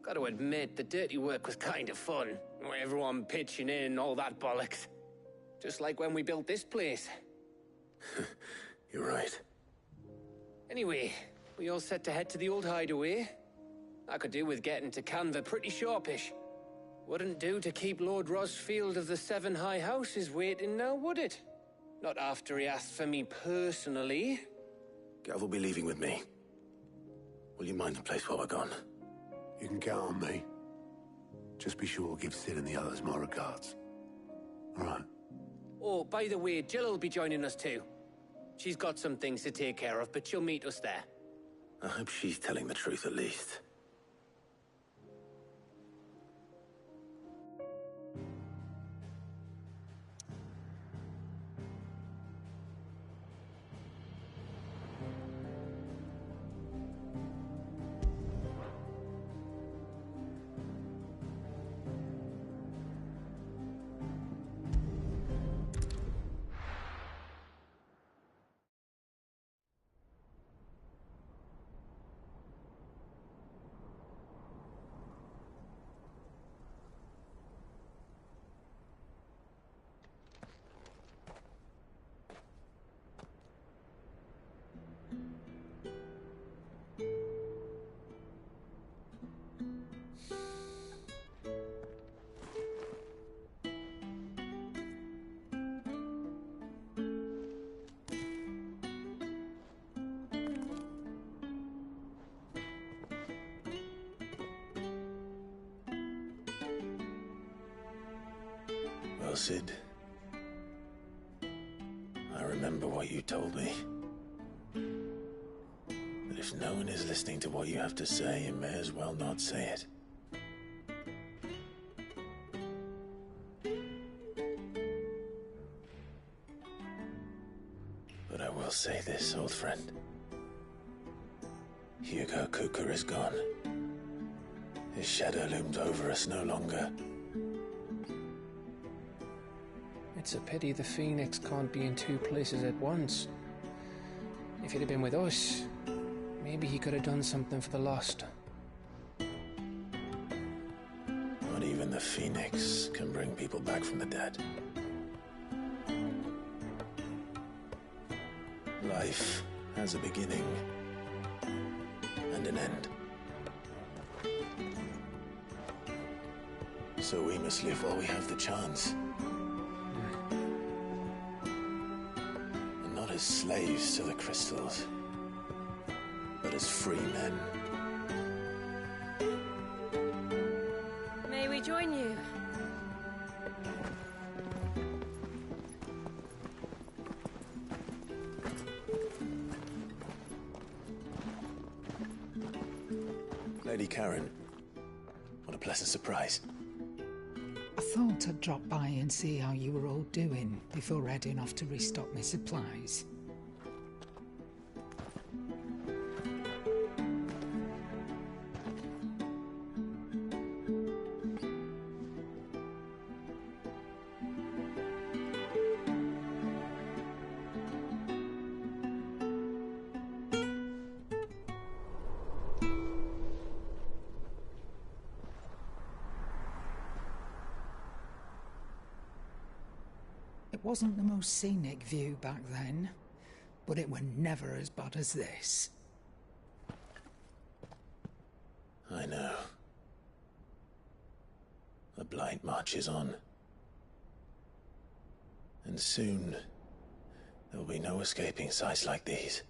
Got to admit, the dirty work was kind of fun. Everyone pitching in and all that bollocks. Just like when we built this place. You're right. Anyway, we all set to head to the old hideaway. I could do with getting to Canva pretty sharpish. Wouldn't do to keep Lord Rosfield of the Seven High Houses waiting now, would it? Not after he asked for me personally. Gav will be leaving with me. Will you mind the place while we're gone? You can count on me. Just be sure to give Sid and the others my regards. All right. Oh, by the way, Jill will be joining us too. She's got some things to take care of, but she'll meet us there. I hope she's telling the truth at least. Well, Sid, I remember what you told me. That if no one is listening to what you have to say, you may as well not say it. But I will say this, old friend. Hugo Cooker is gone. His shadow looms over us no longer. It's a pity the Phoenix can't be in two places at once. If he'd have been with us, maybe he could have done something for the lost. Not even the Phoenix can bring people back from the dead. Life has a beginning and an end. So we must live while we have the chance. And not as slaves to the crystals, but as free men. May we join you? Lady Karen, what a pleasant surprise. I thought I'd drop by and see how you were all doing before heading off to restock my supplies. It wasn't the most scenic view back then, but it were never as bad as this. I know. The Blight marches on. And soon, there will be no escaping sights like these.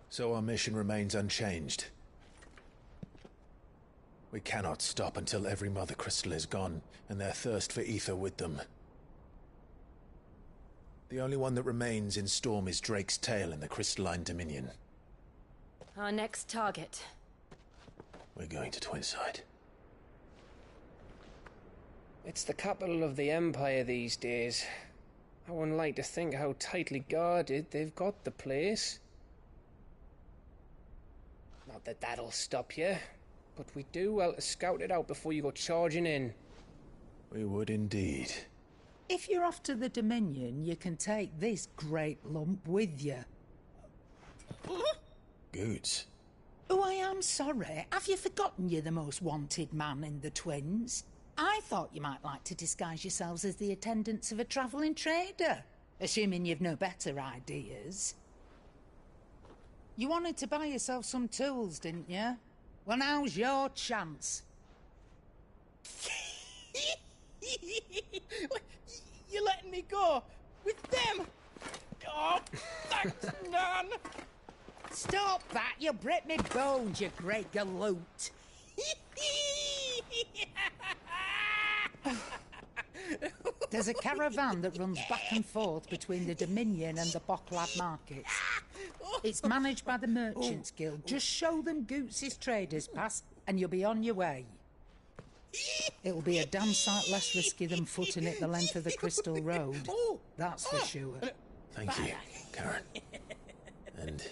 So our mission remains unchanged. We cannot stop until every Mother Crystal is gone, and their thirst for ether with them. The only one that remains in Storm is Drake's Tail in the Crystalline Dominion. Our next target. We're going to Twinside. It's the capital of the Empire these days. I wouldn't like to think how tightly guarded they've got the place. Not that that'll stop you. But we do well to scout it out before you go charging in. We would indeed. If you're off to the Dominion, you can take this great lump with you. Goods. Oh, I am sorry. Have you forgotten you're the most wanted man in the Twins? I thought you might like to disguise yourselves as the attendants of a travelling trader, assuming you've no better ideas. You wanted to buy yourself some tools, didn't you? Well, now's your chance. You're letting me go? With them? Oh, thanks, Nan! Stop that! You break me bones, you great galoot! There's a caravan that runs back and forth between the Dominion and the Bocklad markets. It's managed by the Merchants Guild. Just show them Goots' traders pass and you'll be on your way. It'll be a damn sight less risky than footing it the length of the Crystal Road. That's for sure. Thank you, Karen. And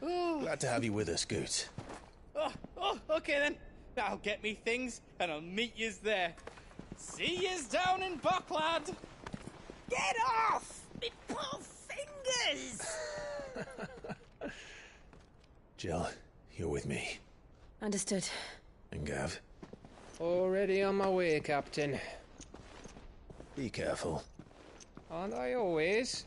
glad to have you with us, Goots. Okay then. I'll get me things and I'll meet yous there. See yous down in Bocklad. Get off! Me poor fingers! Jill, you're with me. Understood. And Gav? Already on my way, Captain. Be careful. Aren't I always?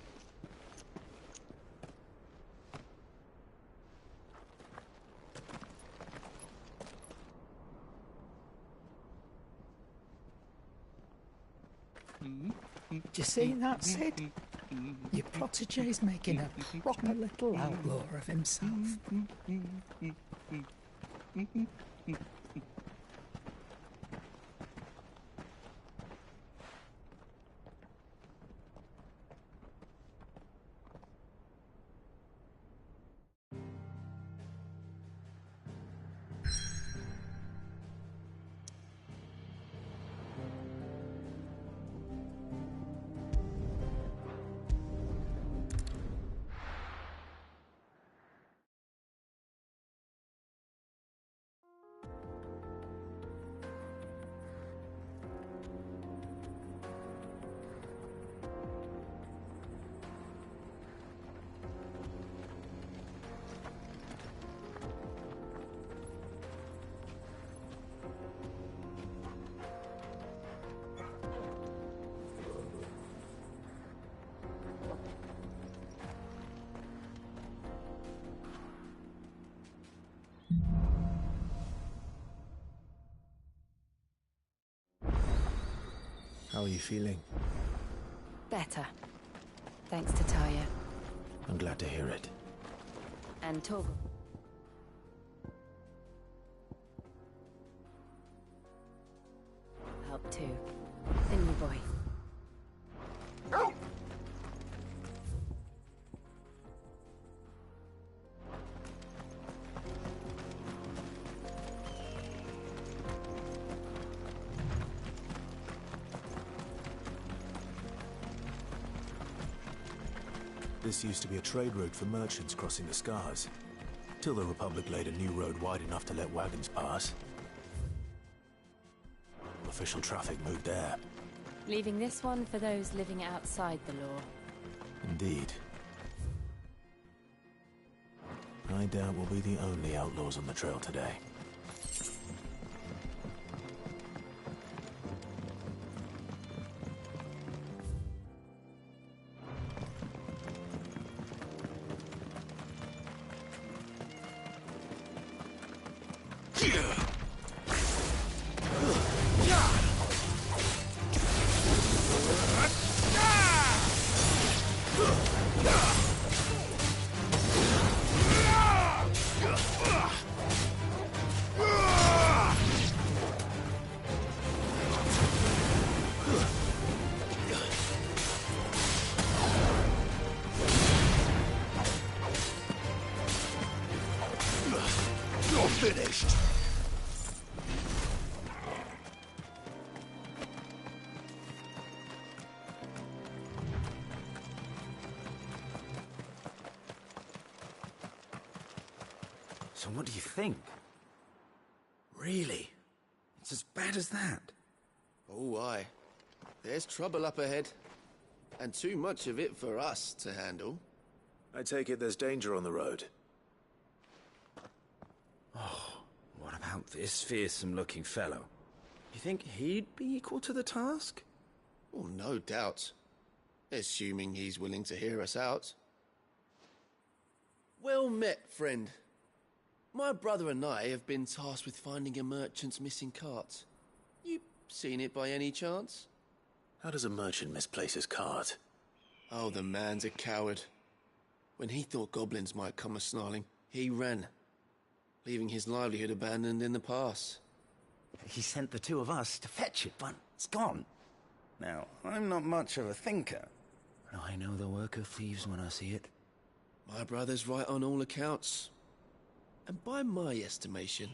Do you see that, Sid? Your protege's making a proper little outlaw of himself. How are you feeling? Better. Thanks to Taya. I'm glad to hear it. And Torgal. Help too. The new boy. This used to be a trade route for merchants crossing the Scars, till the Republic laid a new road wide enough to let wagons pass. Official traffic moved there. Leaving this one for those living outside the law. Indeed. I doubt we'll be the only outlaws on the trail today. Finished. So what do you think? Really? It's as bad as that? Oh, aye. There's trouble up ahead. And too much of it for us to handle. I take it there's danger on the road. Oh, what about this fearsome-looking fellow? You think he'd be equal to the task? Oh, no doubt. Assuming he's willing to hear us out. Well met, friend. My brother and I have been tasked with finding a merchant's missing cart. You seen it by any chance? How does a merchant misplace his cart? Oh, the man's a coward. When he thought goblins might come a-snarling, he ran, leaving his livelihood abandoned in the pass. He sent the two of us to fetch it, but it's gone. Now, I'm not much of a thinker, but I know the work of thieves when I see it. My brother's right on all accounts. And by my estimation,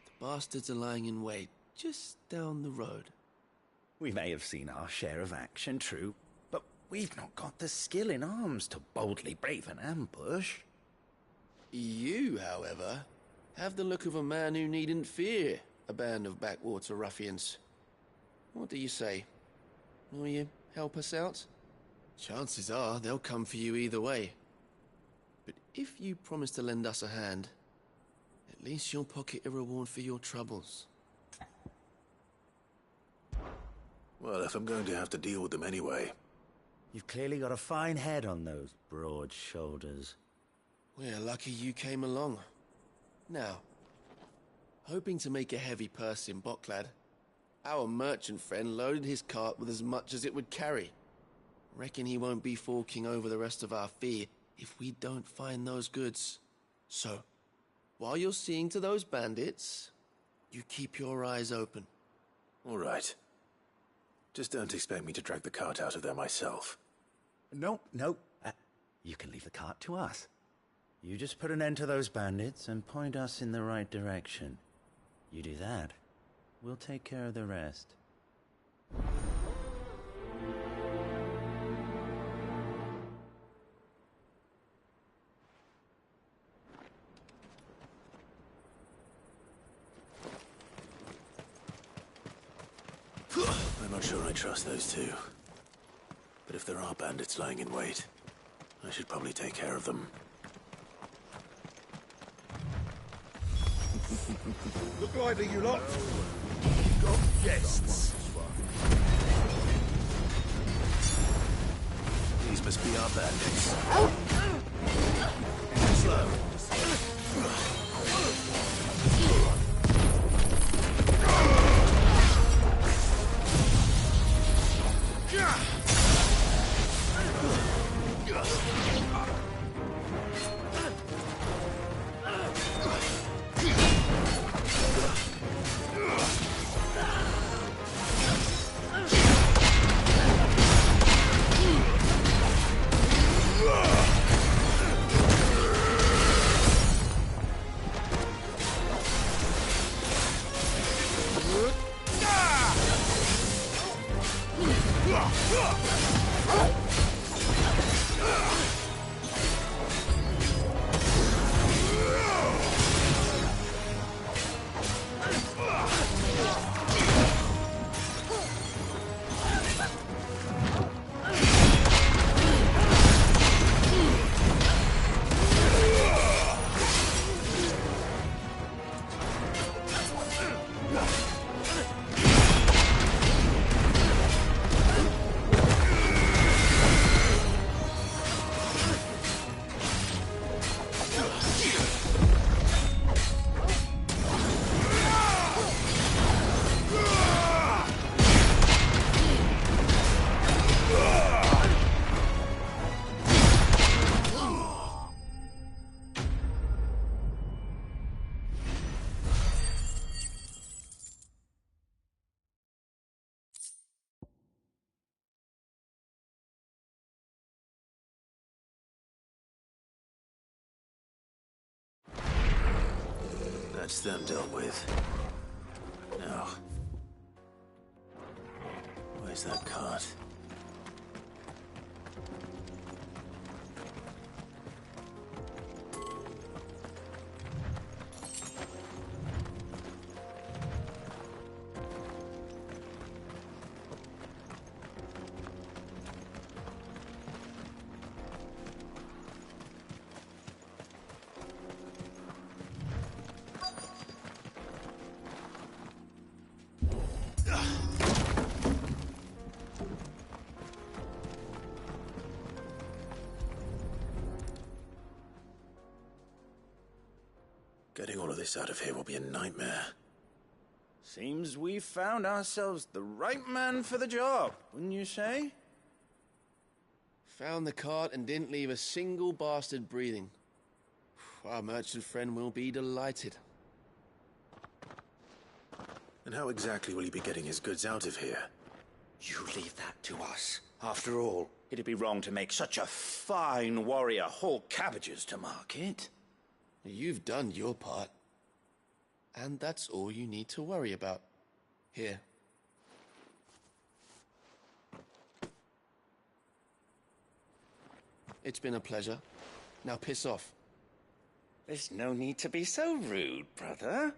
the bastards are lying in wait just down the road. We may have seen our share of action, true, but we've not got the skill in arms to boldly brave an ambush. You, however, have the look of a man who needn't fear a band of backwater ruffians. What do you say? Will you help us out? Chances are they'll come for you either way. But if you promise to lend us a hand, at least you'll pocket a reward for your troubles. Well, if I'm going to have to deal with them anyway. You've clearly got a fine head on those broad shoulders. We're lucky you came along. Now, hoping to make a heavy purse in Bocklad, our merchant friend loaded his cart with as much as it would carry. Reckon he won't be forking over the rest of our fee if we don't find those goods. So, while you're seeing to those bandits, you keep your eyes open. All right. Just don't expect me to drag the cart out of there myself. No. You can leave the cart to us. You just put an end to those bandits and point us in the right direction. You do that, we'll take care of the rest. I'm not sure I trust those two. But if there are bandits lying in wait, I should probably take care of them. Look lively, you lot. You've got guests. These must be our bandits. Slow. That's them dealt with. Now, where's that cart? this out of here will be a nightmare. Seems we've found ourselves the right man for the job, wouldn't you say? Found the cart and didn't leave a single bastard breathing. Our merchant friend will be delighted. And how exactly will he be getting his goods out of here? You leave that to us. After all, it'd be wrong to make such a fine warrior haul cabbages to market. You've done your part. And that's all you need to worry about. Here. It's been a pleasure. Now piss off. There's no need to be so rude, brother.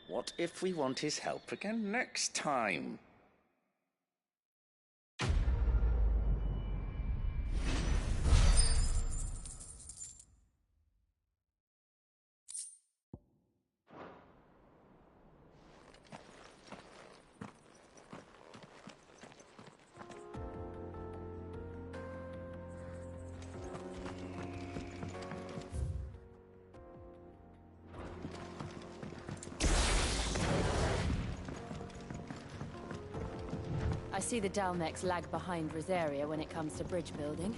What if we want his help again next time? I see the Dalmex lag behind Rosaria when it comes to bridge building.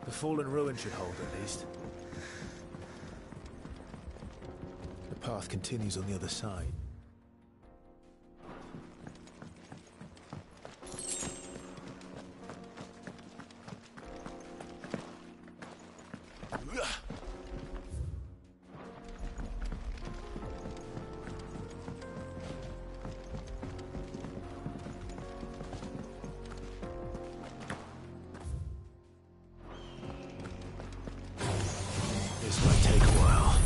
The fallen ruin should hold, at least. The path continues on the other side. This might take a while.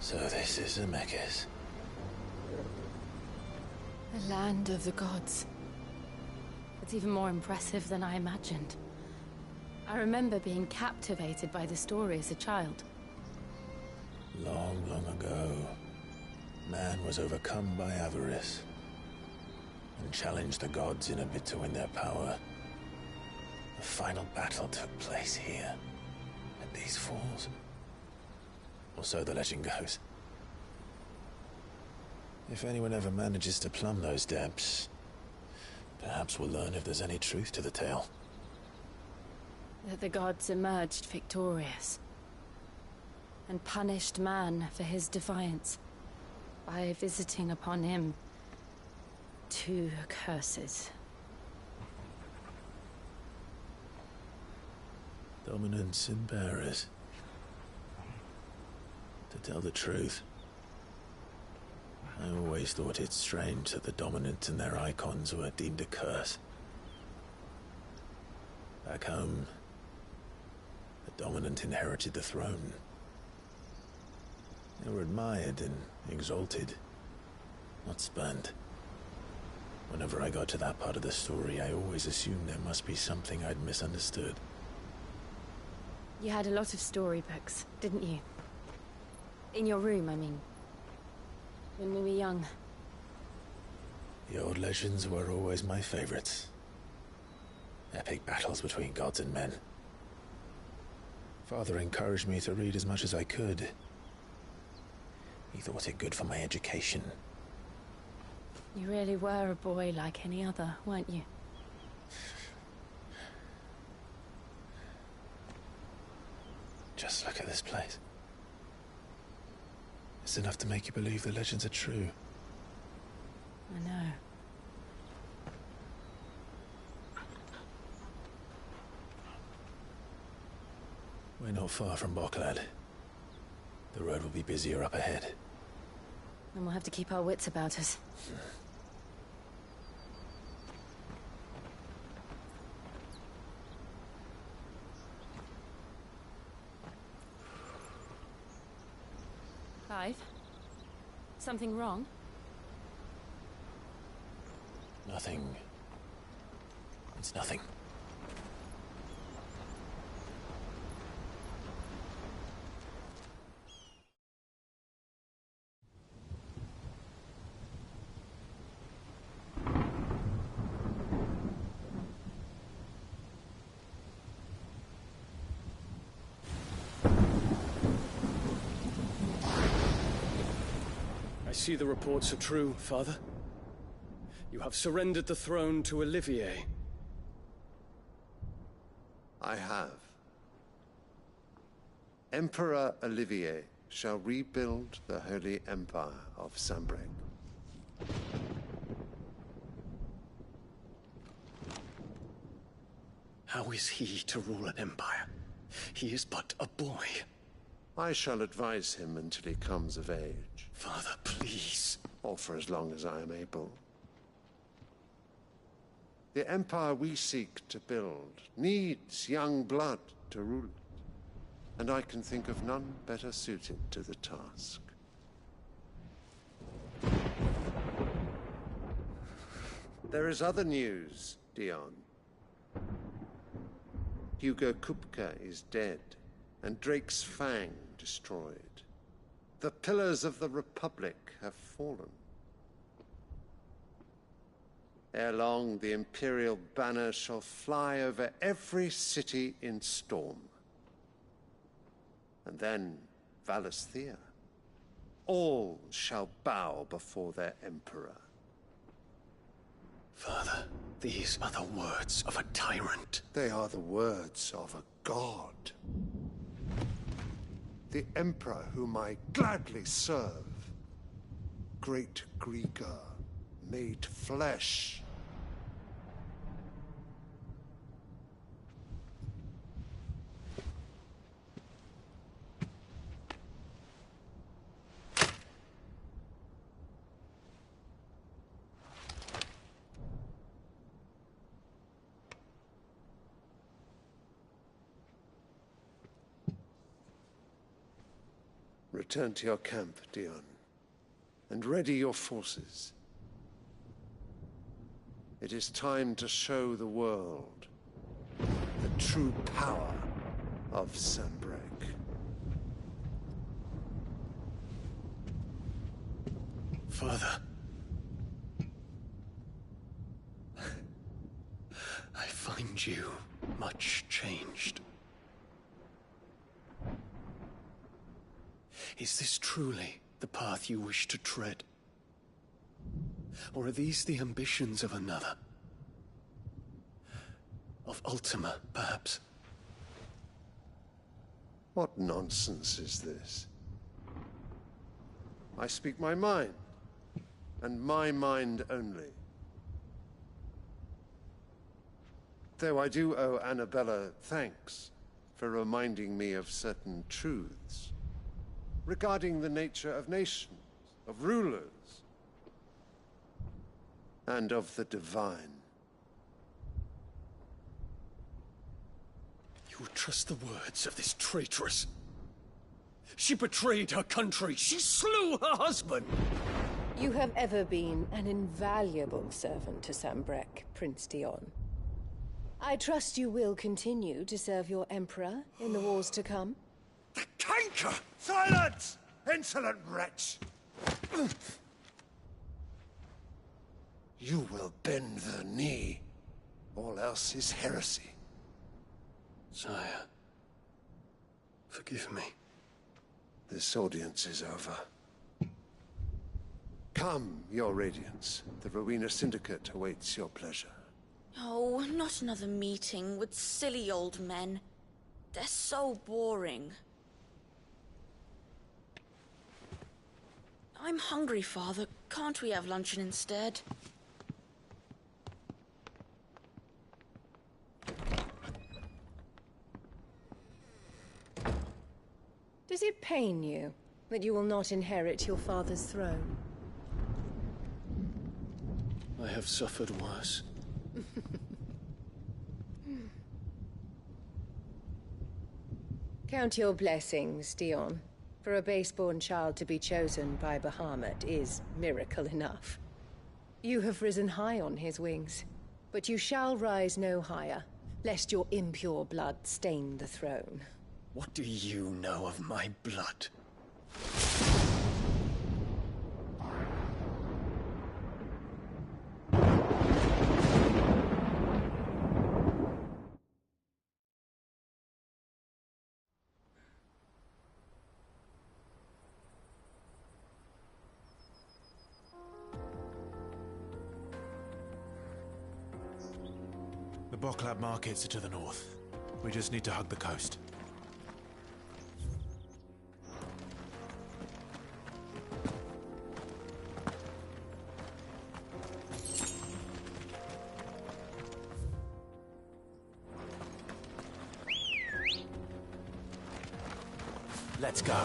So this is Zemeckis. The land of the gods. It's even more impressive than I imagined. I remember being captivated by the story as a child. Long, long ago, man was overcome by avarice and challenged the gods in a bid to win their power. The final battle took place here, at these falls. Or so the legend goes. If anyone ever manages to plumb those depths, perhaps we'll learn if there's any truth to the tale. That the gods emerged victorious and punished man for his defiance by visiting upon him 2 curses. Dominants and bearers. To tell the truth, I always thought it strange that the dominant and their icons were deemed a curse. Back home, the dominant inherited the throne. They were admired and exalted, not spurned. Whenever I got to that part of the story, I always assumed there must be something I'd misunderstood. You had a lot of storybooks, didn't you? In your room, I mean. When we were young. The old legends were always my favorites. Epic battles between gods and men. Father encouraged me to read as much as I could. He thought it good for my education. You really were a boy like any other, weren't you? Just look at this place. It's enough to make you believe the legends are true. I know. We're not far from Boklad. The road will be busier up ahead. Then we'll have to keep our wits about us. Clive? Something wrong? Nothing. It's nothing. I see the reports are true, Father. You have surrendered the throne to Olivier. I have. Emperor Olivier shall rebuild the Holy Empire of Sanbreque. How is he to rule an empire? He is but a boy. I shall advise him until he comes of age. Father, please. Or for as long as I am able. The empire we seek to build needs young blood to rule it, and I can think of none better suited to the task. There is other news, Dion. Hugo Kupka is dead, and Drake's Fang destroyed. The pillars of the Republic have fallen. Ere long, the Imperial banner shall fly over every city in Storm. And then, Valisthea. All shall bow before their Emperor. Father, these are the words of a tyrant. They are the words of a god. The Emperor whom I gladly serve. Great Grieger, made flesh. Return to your camp, Dion, and ready your forces. It is time to show the world the true power of Sanbreque. Father. I find you much changed. Is this truly the path you wish to tread? Or are these the ambitions of another? Of Ultima, perhaps? What nonsense is this? I speak my mind, and my mind only. Though I do owe Annabella thanks for reminding me of certain truths regarding the nature of nations, of rulers, and of the divine. You would trust the words of this traitress? She betrayed her country. She slew her husband. You have ever been an invaluable servant to Sanbreque, Prince Dion. I trust you will continue to serve your Emperor in the wars to come. The canker! Silence! Insolent wretch! You will bend the knee. All else is heresy. Sire, forgive me. This audience is over. Come, your Radiance. The Rowena Syndicate awaits your pleasure. Oh, not another meeting with silly old men. They're so boring. I'm hungry, Father. Can't we have luncheon instead? Does it pain you that you will not inherit your father's throne? I have suffered worse. Count your blessings, Dion. For a base-born child to be chosen by Bahamut is miracle enough. You have risen high on his wings, but you shall rise no higher, lest your impure blood stain the throne. What do you know of my blood? The Boklab markets are to the north. We just need to hug the coast. Let's go.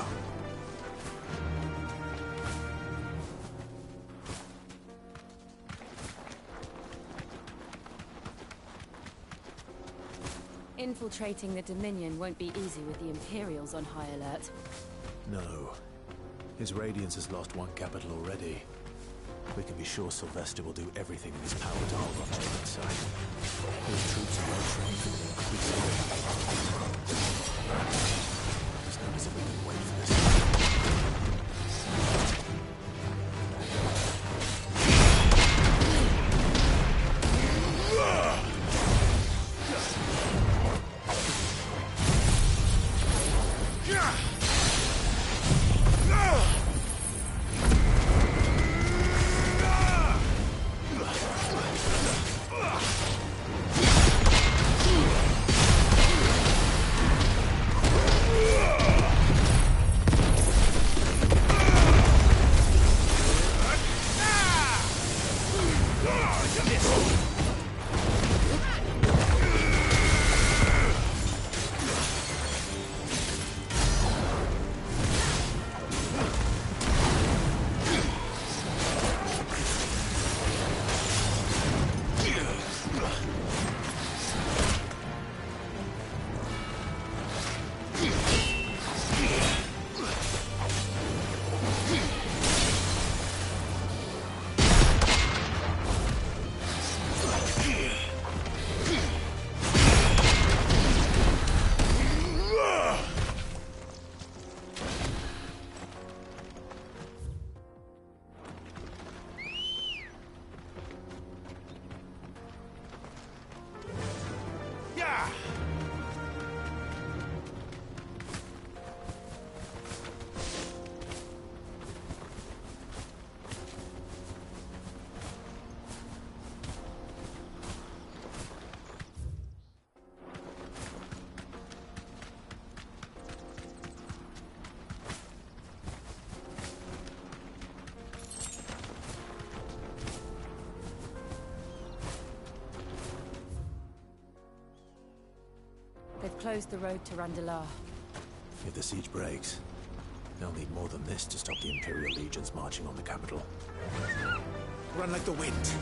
Infiltrating the Dominion won't be easy with the Imperials on high alert. No. His Radiance has lost one capital already. We can be sure Sylvester will do everything in his power to hold on to that side. His troops are well trained and increasingly. It's not as if we can wait for this. They've closed the road to Randalar. If the siege breaks, they'll need more than this to stop the Imperial legions marching on the capital. Run like the wind!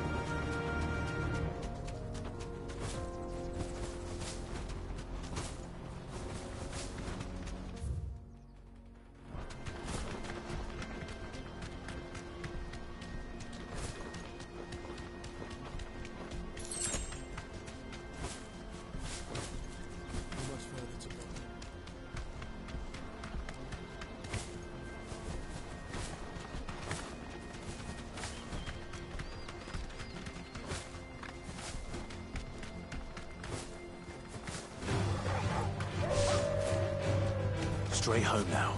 Straight home now.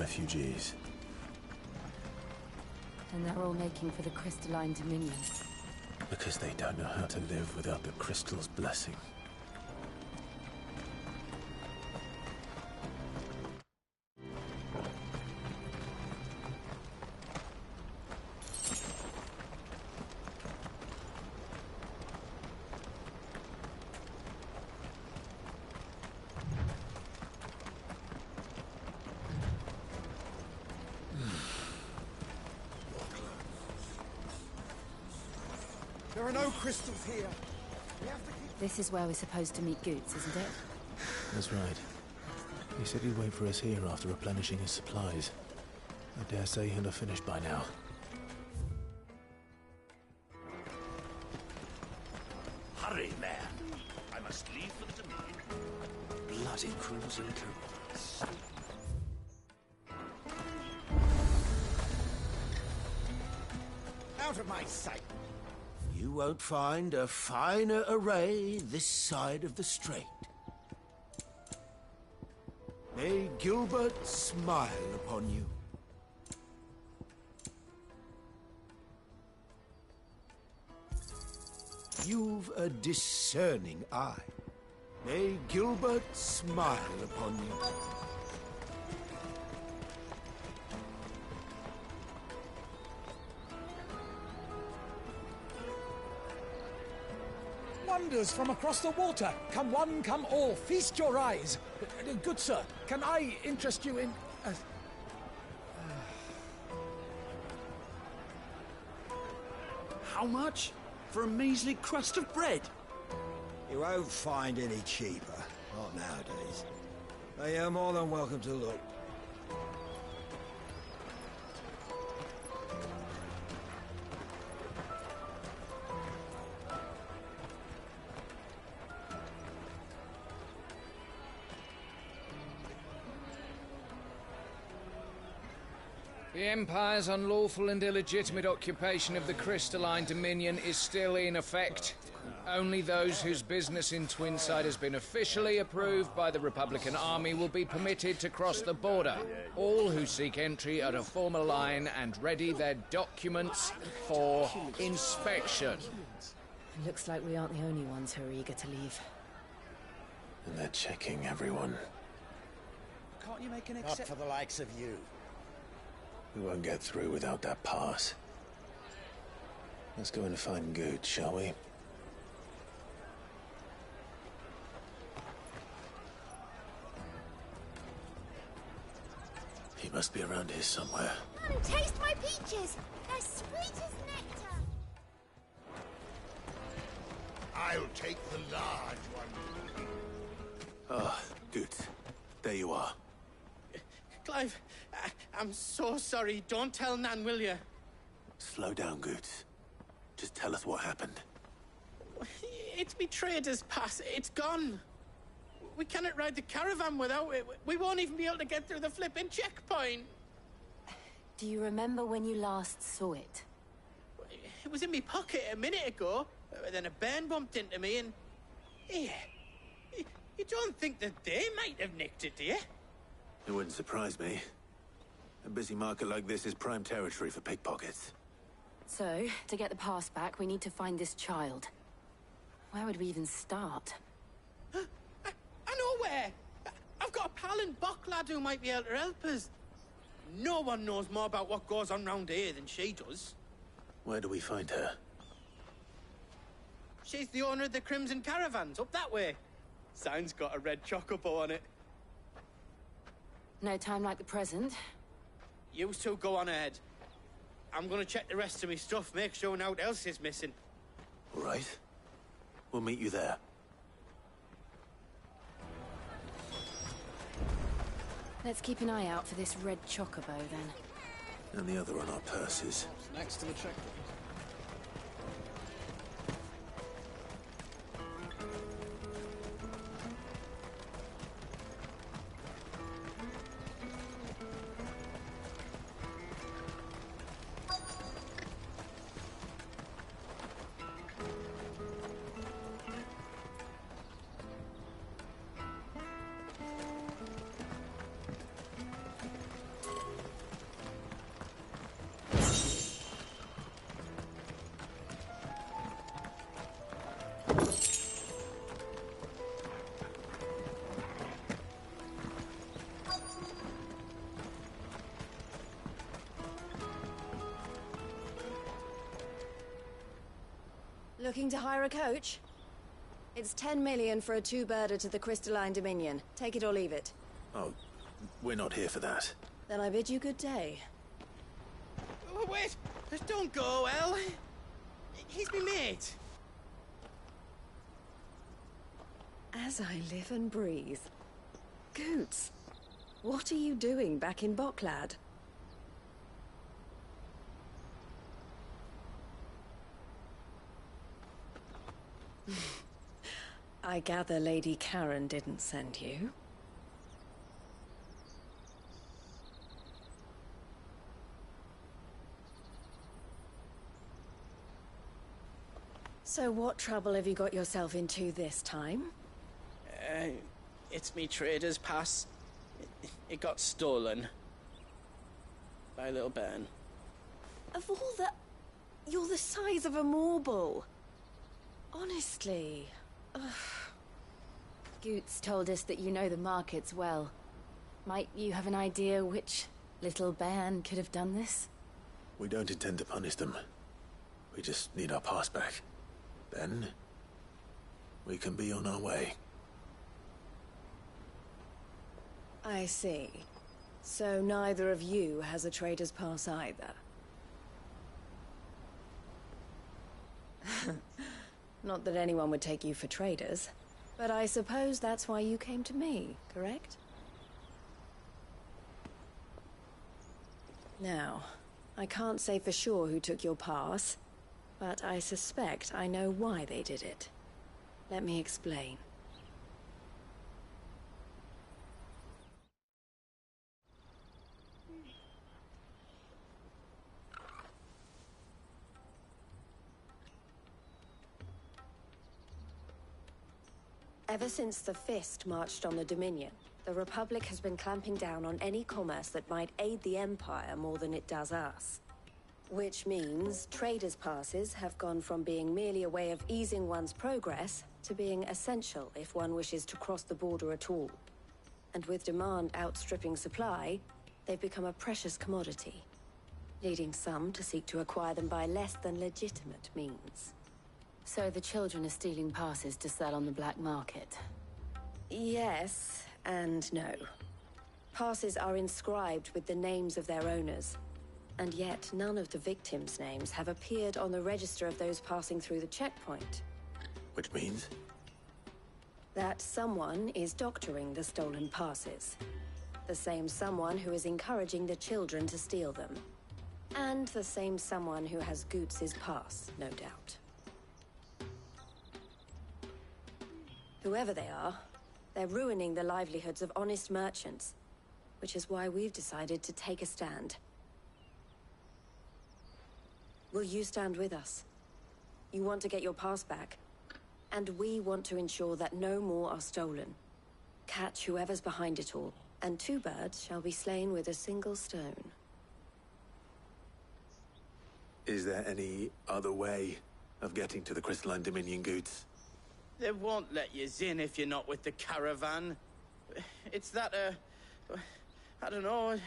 refugees. And they're all making for the crystalline dominion. Because they don't know how to live without the crystal's blessing. There are no crystals here. We have to keep... This is where we're supposed to meet Goots, isn't it? That's right. He said he'd wait for us here after replenishing his supplies. I dare say he'll have finished by now. Hurry, man. I must leave for the Dominion. Bloody crimson coats. Out of my sight. You won't find a finer array this side of the strait. May Gilbert smile upon you. You've a discerning eye. May Gilbert smile upon you. Wonders from across the water. Come one, come all. Feast your eyes. Good sir, can I interest you in... How much? For a measly crust of bread? You won't find any cheaper. Not nowadays. But you're more than welcome to look. The Empire's unlawful and illegitimate occupation of the crystalline dominion is still in effect. Only those whose business in Twinside has been officially approved by the Republican Army will be permitted to cross the border. All who seek entry are to form a line and ready their documents for inspection. It looks like we aren't the only ones who are eager to leave. And they're checking everyone. Can't you make an exception? Not for the likes of you. We won't get through without that pass. Let's go in and find Good, shall we? He must be around here somewhere. Mum, taste my peaches! They're sweet as nectar! I'll take the large one. Ah, Good. There you are. Clive, I'm so sorry. Don't tell Nan, will you? Slow down, Goots. Just tell us what happened. It's me trader's pass. It's gone. We cannot ride the caravan without it. We won't even be able to get through the flipping checkpoint. Do you remember when you last saw it? It was in my pocket a minute ago. Then a bairn bumped into me and... Yeah. You don't think that they might have nicked it, do you? It wouldn't surprise me. A busy market like this is prime territory for pickpockets. So, to get the pass back, we need to find this child. Where would we even start? I know where! I've got a pal in Bocklad who might be able to help us. No one knows more about what goes on round here than she does. Where do we find her? She's the owner of the Crimson Caravans, up that way. Sign's got a red chocobo on it. No time like the present. You two go on ahead. I'm gonna check the rest of my stuff, make sure no one else is missing. All right. We'll meet you there. Let's keep an eye out for this red chocobo, then. And the other on our purses. Next to the checkpoint. Looking to hire a coach? It's 10 million for a two-birder to the Crystalline Dominion. Take it or leave it. Oh, we're not here for that. Then I bid you good day. Oh, wait! Don't go, El. He's my mate. As I live and breathe. Goots, what are you doing back in Bocklad? I gather Lady Karen didn't send you. So what trouble have you got yourself into this time? It's me trader's pass. It got stolen. By little Ben. Of all the... You're the size of a marble. Honestly. Ugh. Goots told us that you know the markets well. Might you have an idea which little bairn could have done this? We don't intend to punish them. We just need our pass back. Then, we can be on our way. I see. So neither of you has a trader's pass either. Not that anyone would take you for traders, but I suppose that's why you came to me, correct? Now, I can't say for sure who took your pass, but I suspect I know why they did it. Let me explain. Ever since the Fist marched on the Dominion, the Republic has been clamping down on any commerce that might aid the Empire more than it does us. Which means traders' passes have gone from being merely a way of easing one's progress to being essential if one wishes to cross the border at all. And with demand outstripping supply, they've become a precious commodity, leading some to seek to acquire them by less than legitimate means. So the children are stealing passes to sell on the black market? Yes, and no. Passes are inscribed with the names of their owners, and yet none of the victims' names have appeared on the register of those passing through the checkpoint. Which means? That someone is doctoring the stolen passes. The same someone who is encouraging the children to steal them. And the same someone who has Goots' pass, no doubt. Whoever they are, they're ruining the livelihoods of honest merchants, which is why we've decided to take a stand. Will you stand with us? You want to get your pass back, and we want to ensure that no more are stolen. Catch whoever's behind it all, and two birds shall be slain with a single stone. Is there any other way of getting to the Crystalline Dominion, Goots? They won't let you in if you're not with the caravan. It's that, I don't know,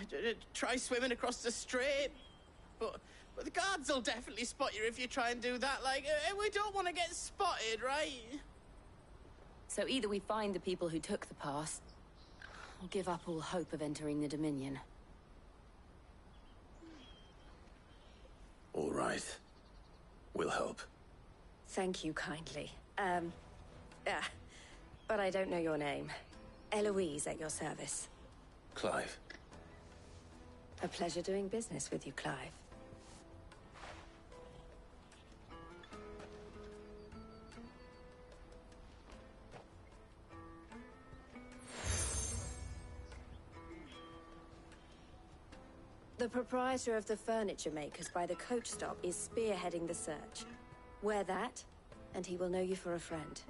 try swimming across the strait. But the guards will definitely spot you if you try and do that. Like, we don't want to get spotted, right? So either we find the people who took the pass, or give up all hope of entering the Dominion. All right. We'll help. Thank you kindly. But I don't know your name. Eloise at your service. Clive. A pleasure doing business with you, Clive. The proprietor of the furniture makers by the coach stop is spearheading the search. Wear that, and he will know you for a friend.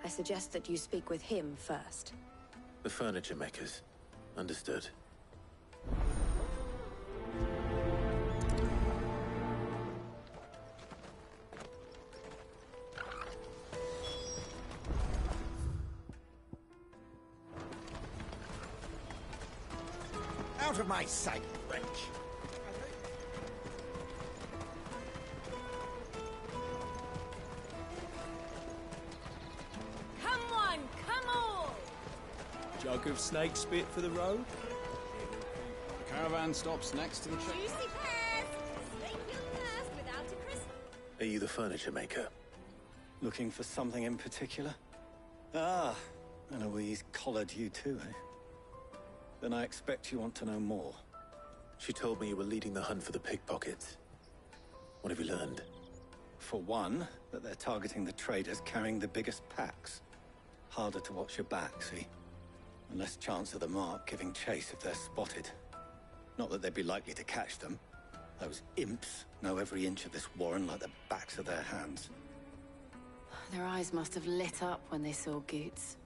I suggest that you speak with him first. The furniture makers. Understood. Out of my sight, wretch! Jug of snake spit for the road? The caravan stops next to the train. Juicy pears! Snake you first without a crisp. Are you the furniture maker? Looking for something in particular? Ah, Eloise collared you too, eh? Then I expect you want to know more. She told me you were leading the hunt for the pickpockets. What have you learned? For one, that they're targeting the traders carrying the biggest packs. Harder to watch your back, see? And less chance of the mark giving chase if they're spotted. Not that they'd be likely to catch them. Those imps know every inch of this warren like the backs of their hands. Their eyes must have lit up when they saw Goots.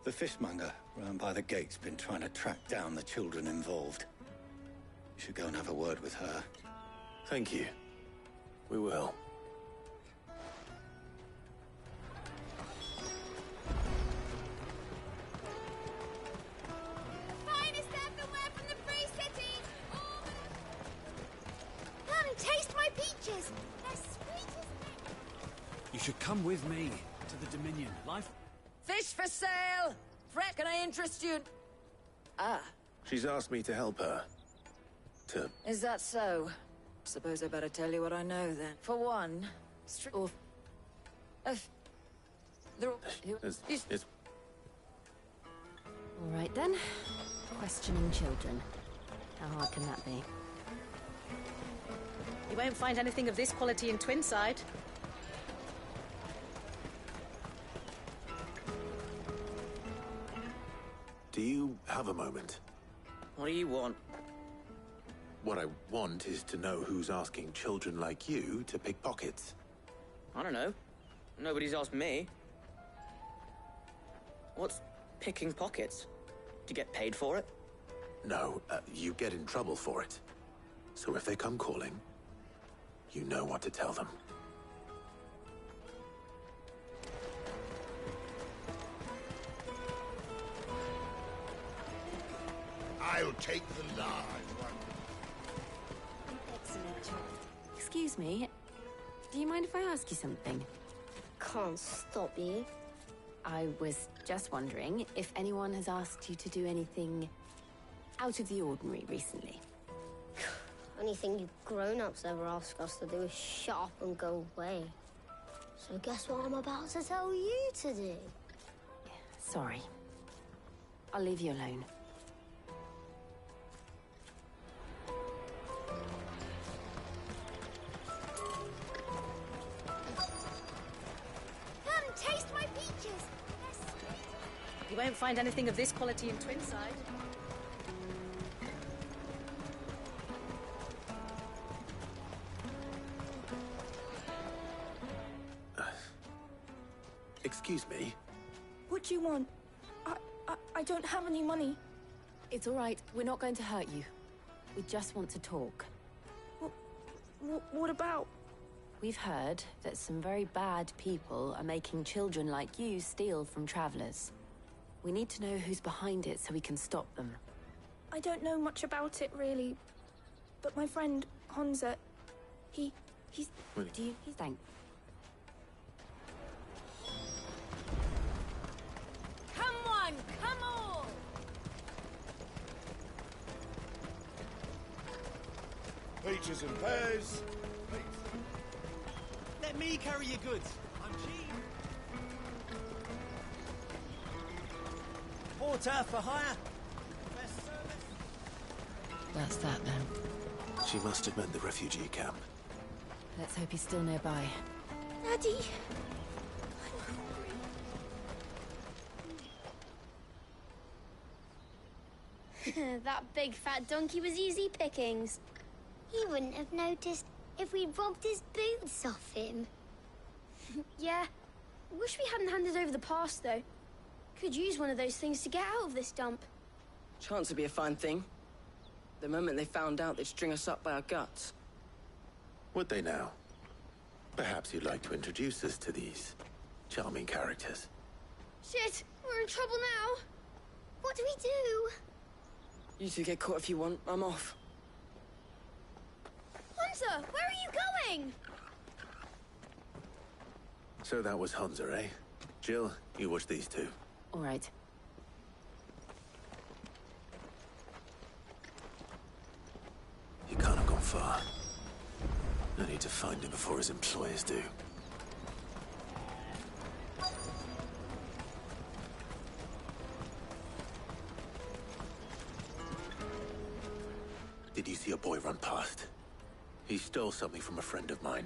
The fishmonger round by the gate's been trying to track down the children involved. You should go and have a word with her. Thank you. We will. Finest everywhere from the Free City! Come, taste my peaches! They're sweet as milk. You should come with me to the Dominion. Life... Fish for sale! Reckon I interest you... Ah, She's asked me to help her. is that so? Suppose I better tell you what I know, then. For one, Or... It's All right, then. Questioning children. How hard can that be? You won't find anything of this quality in Twinside. Do you have a moment? What do you want? What I want is to know who's asking children like you to pick pockets. I don't know. Nobody's asked me. What's picking pockets? Do you get paid for it? No, you get in trouble for it. So if they come calling, you know what to tell them. I'll take the large one. Excellent job. Excuse me. Do you mind if I ask you something? Can't stop you. I was just wondering if anyone has asked you to do anything out of the ordinary recently. Only thing you grown-ups ever ask us to do is shut up and go away. So guess what I'm about to tell you to do? Sorry. I'll leave you alone. Come, taste my peaches! They're sweet. You won't find anything of this quality in Twinside. Excuse me? What do you want? I don't have any money. It's all right. We're not going to hurt you. We just want to talk. What about? We've heard that some very bad people are making children like you steal from travelers. We need to know who's behind it so we can stop them. I don't know much about it, really. But my friend, Honza, he's... Do you... Thank... Come on, come all! Peaches and pears. Let me carry your goods. I'm cheap. Porter for hire. Best service. That's that, then. She must have meant the refugee camp. Let's hope he's still nearby. Daddy! That big fat donkey was easy pickings. He wouldn't have noticed if we'd robbed his boots off him. Yeah. Wish we hadn't handed over the pass, though. Could use one of those things to get out of this dump. Chance would be a fine thing. The moment they found out, they'd string us up by our guts. Would they now? Perhaps you'd like to introduce us to these charming characters. Shit, we're in trouble now. What do we do? You two get caught if you want. I'm off. Hunter, where are you going? So that was Hunza, eh? Jill, you watch these two. All right. far. I need to find him before his employers do. Did you see a boy run past? He stole something from a friend of mine.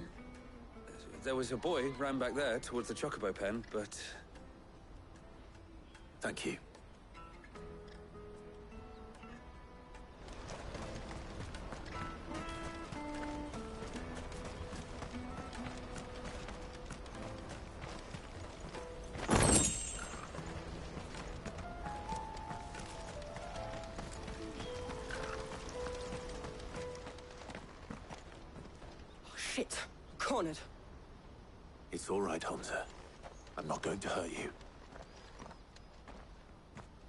There was a boy ran back there towards the Chocobo pen, but... Thank you. Shit. Cornered. It's all right, Hansa. I'm not going to hurt you.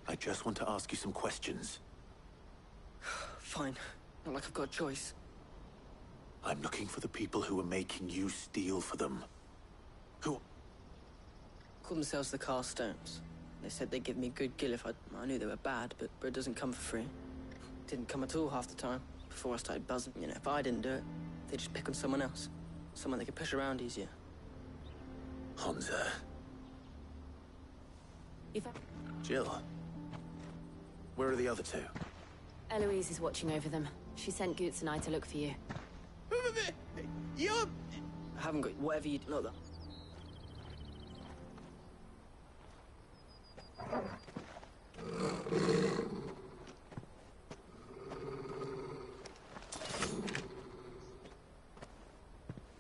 I just want to ask you some questions. Fine. Not like I've got a choice. I'm looking for the people who are making you steal for them. Who? Call themselves the Carstones. They said they'd give me good gill if I knew they were bad, but bread doesn't come for free. Didn't come at all half the time. Before I started buzzing, you know, if I didn't do it, they'd just pick on someone else. Someone they could push around easier. Hansa. Jill. Where are the other two? Eloise is watching over them. She sent Goots and I to look for you. You're... I haven't got whatever you... Not that.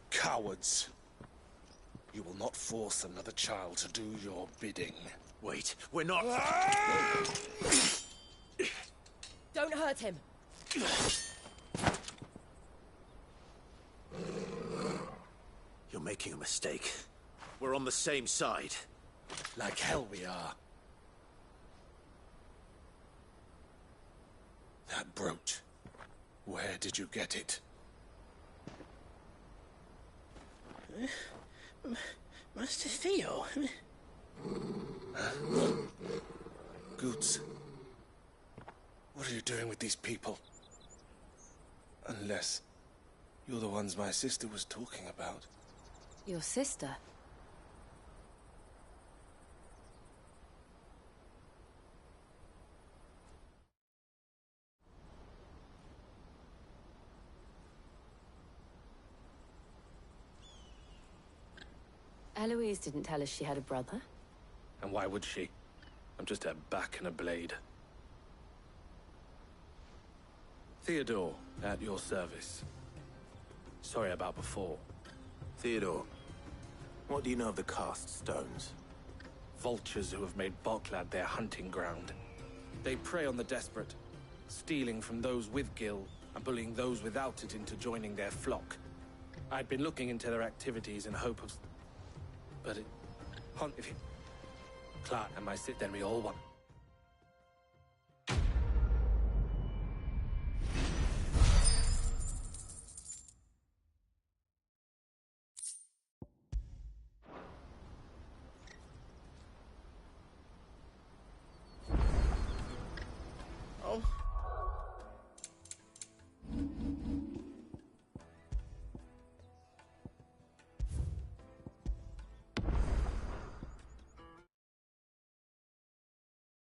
Cowards. You will not force another child to do your bidding. Wait, we're not... Don't hurt him. You're making a mistake. We're on the same side. Like hell we are. That brooch. Where did you get it? Master Theo? Goots. What are you doing with these people? Unless you're the ones my sister was talking about. Your sister? Eloise didn't tell us she had a brother. And why would she? I'm just her back and a blade. Theodore, at your service. Sorry about before. Theodore, what do you know of the Cast Stones? Vultures who have made Boklad their hunting ground. They prey on the desperate, stealing from those with gil and bullying those without it into joining their flock. I'd been looking into their activities in hope of... But it... Clark and my sit, then we all want...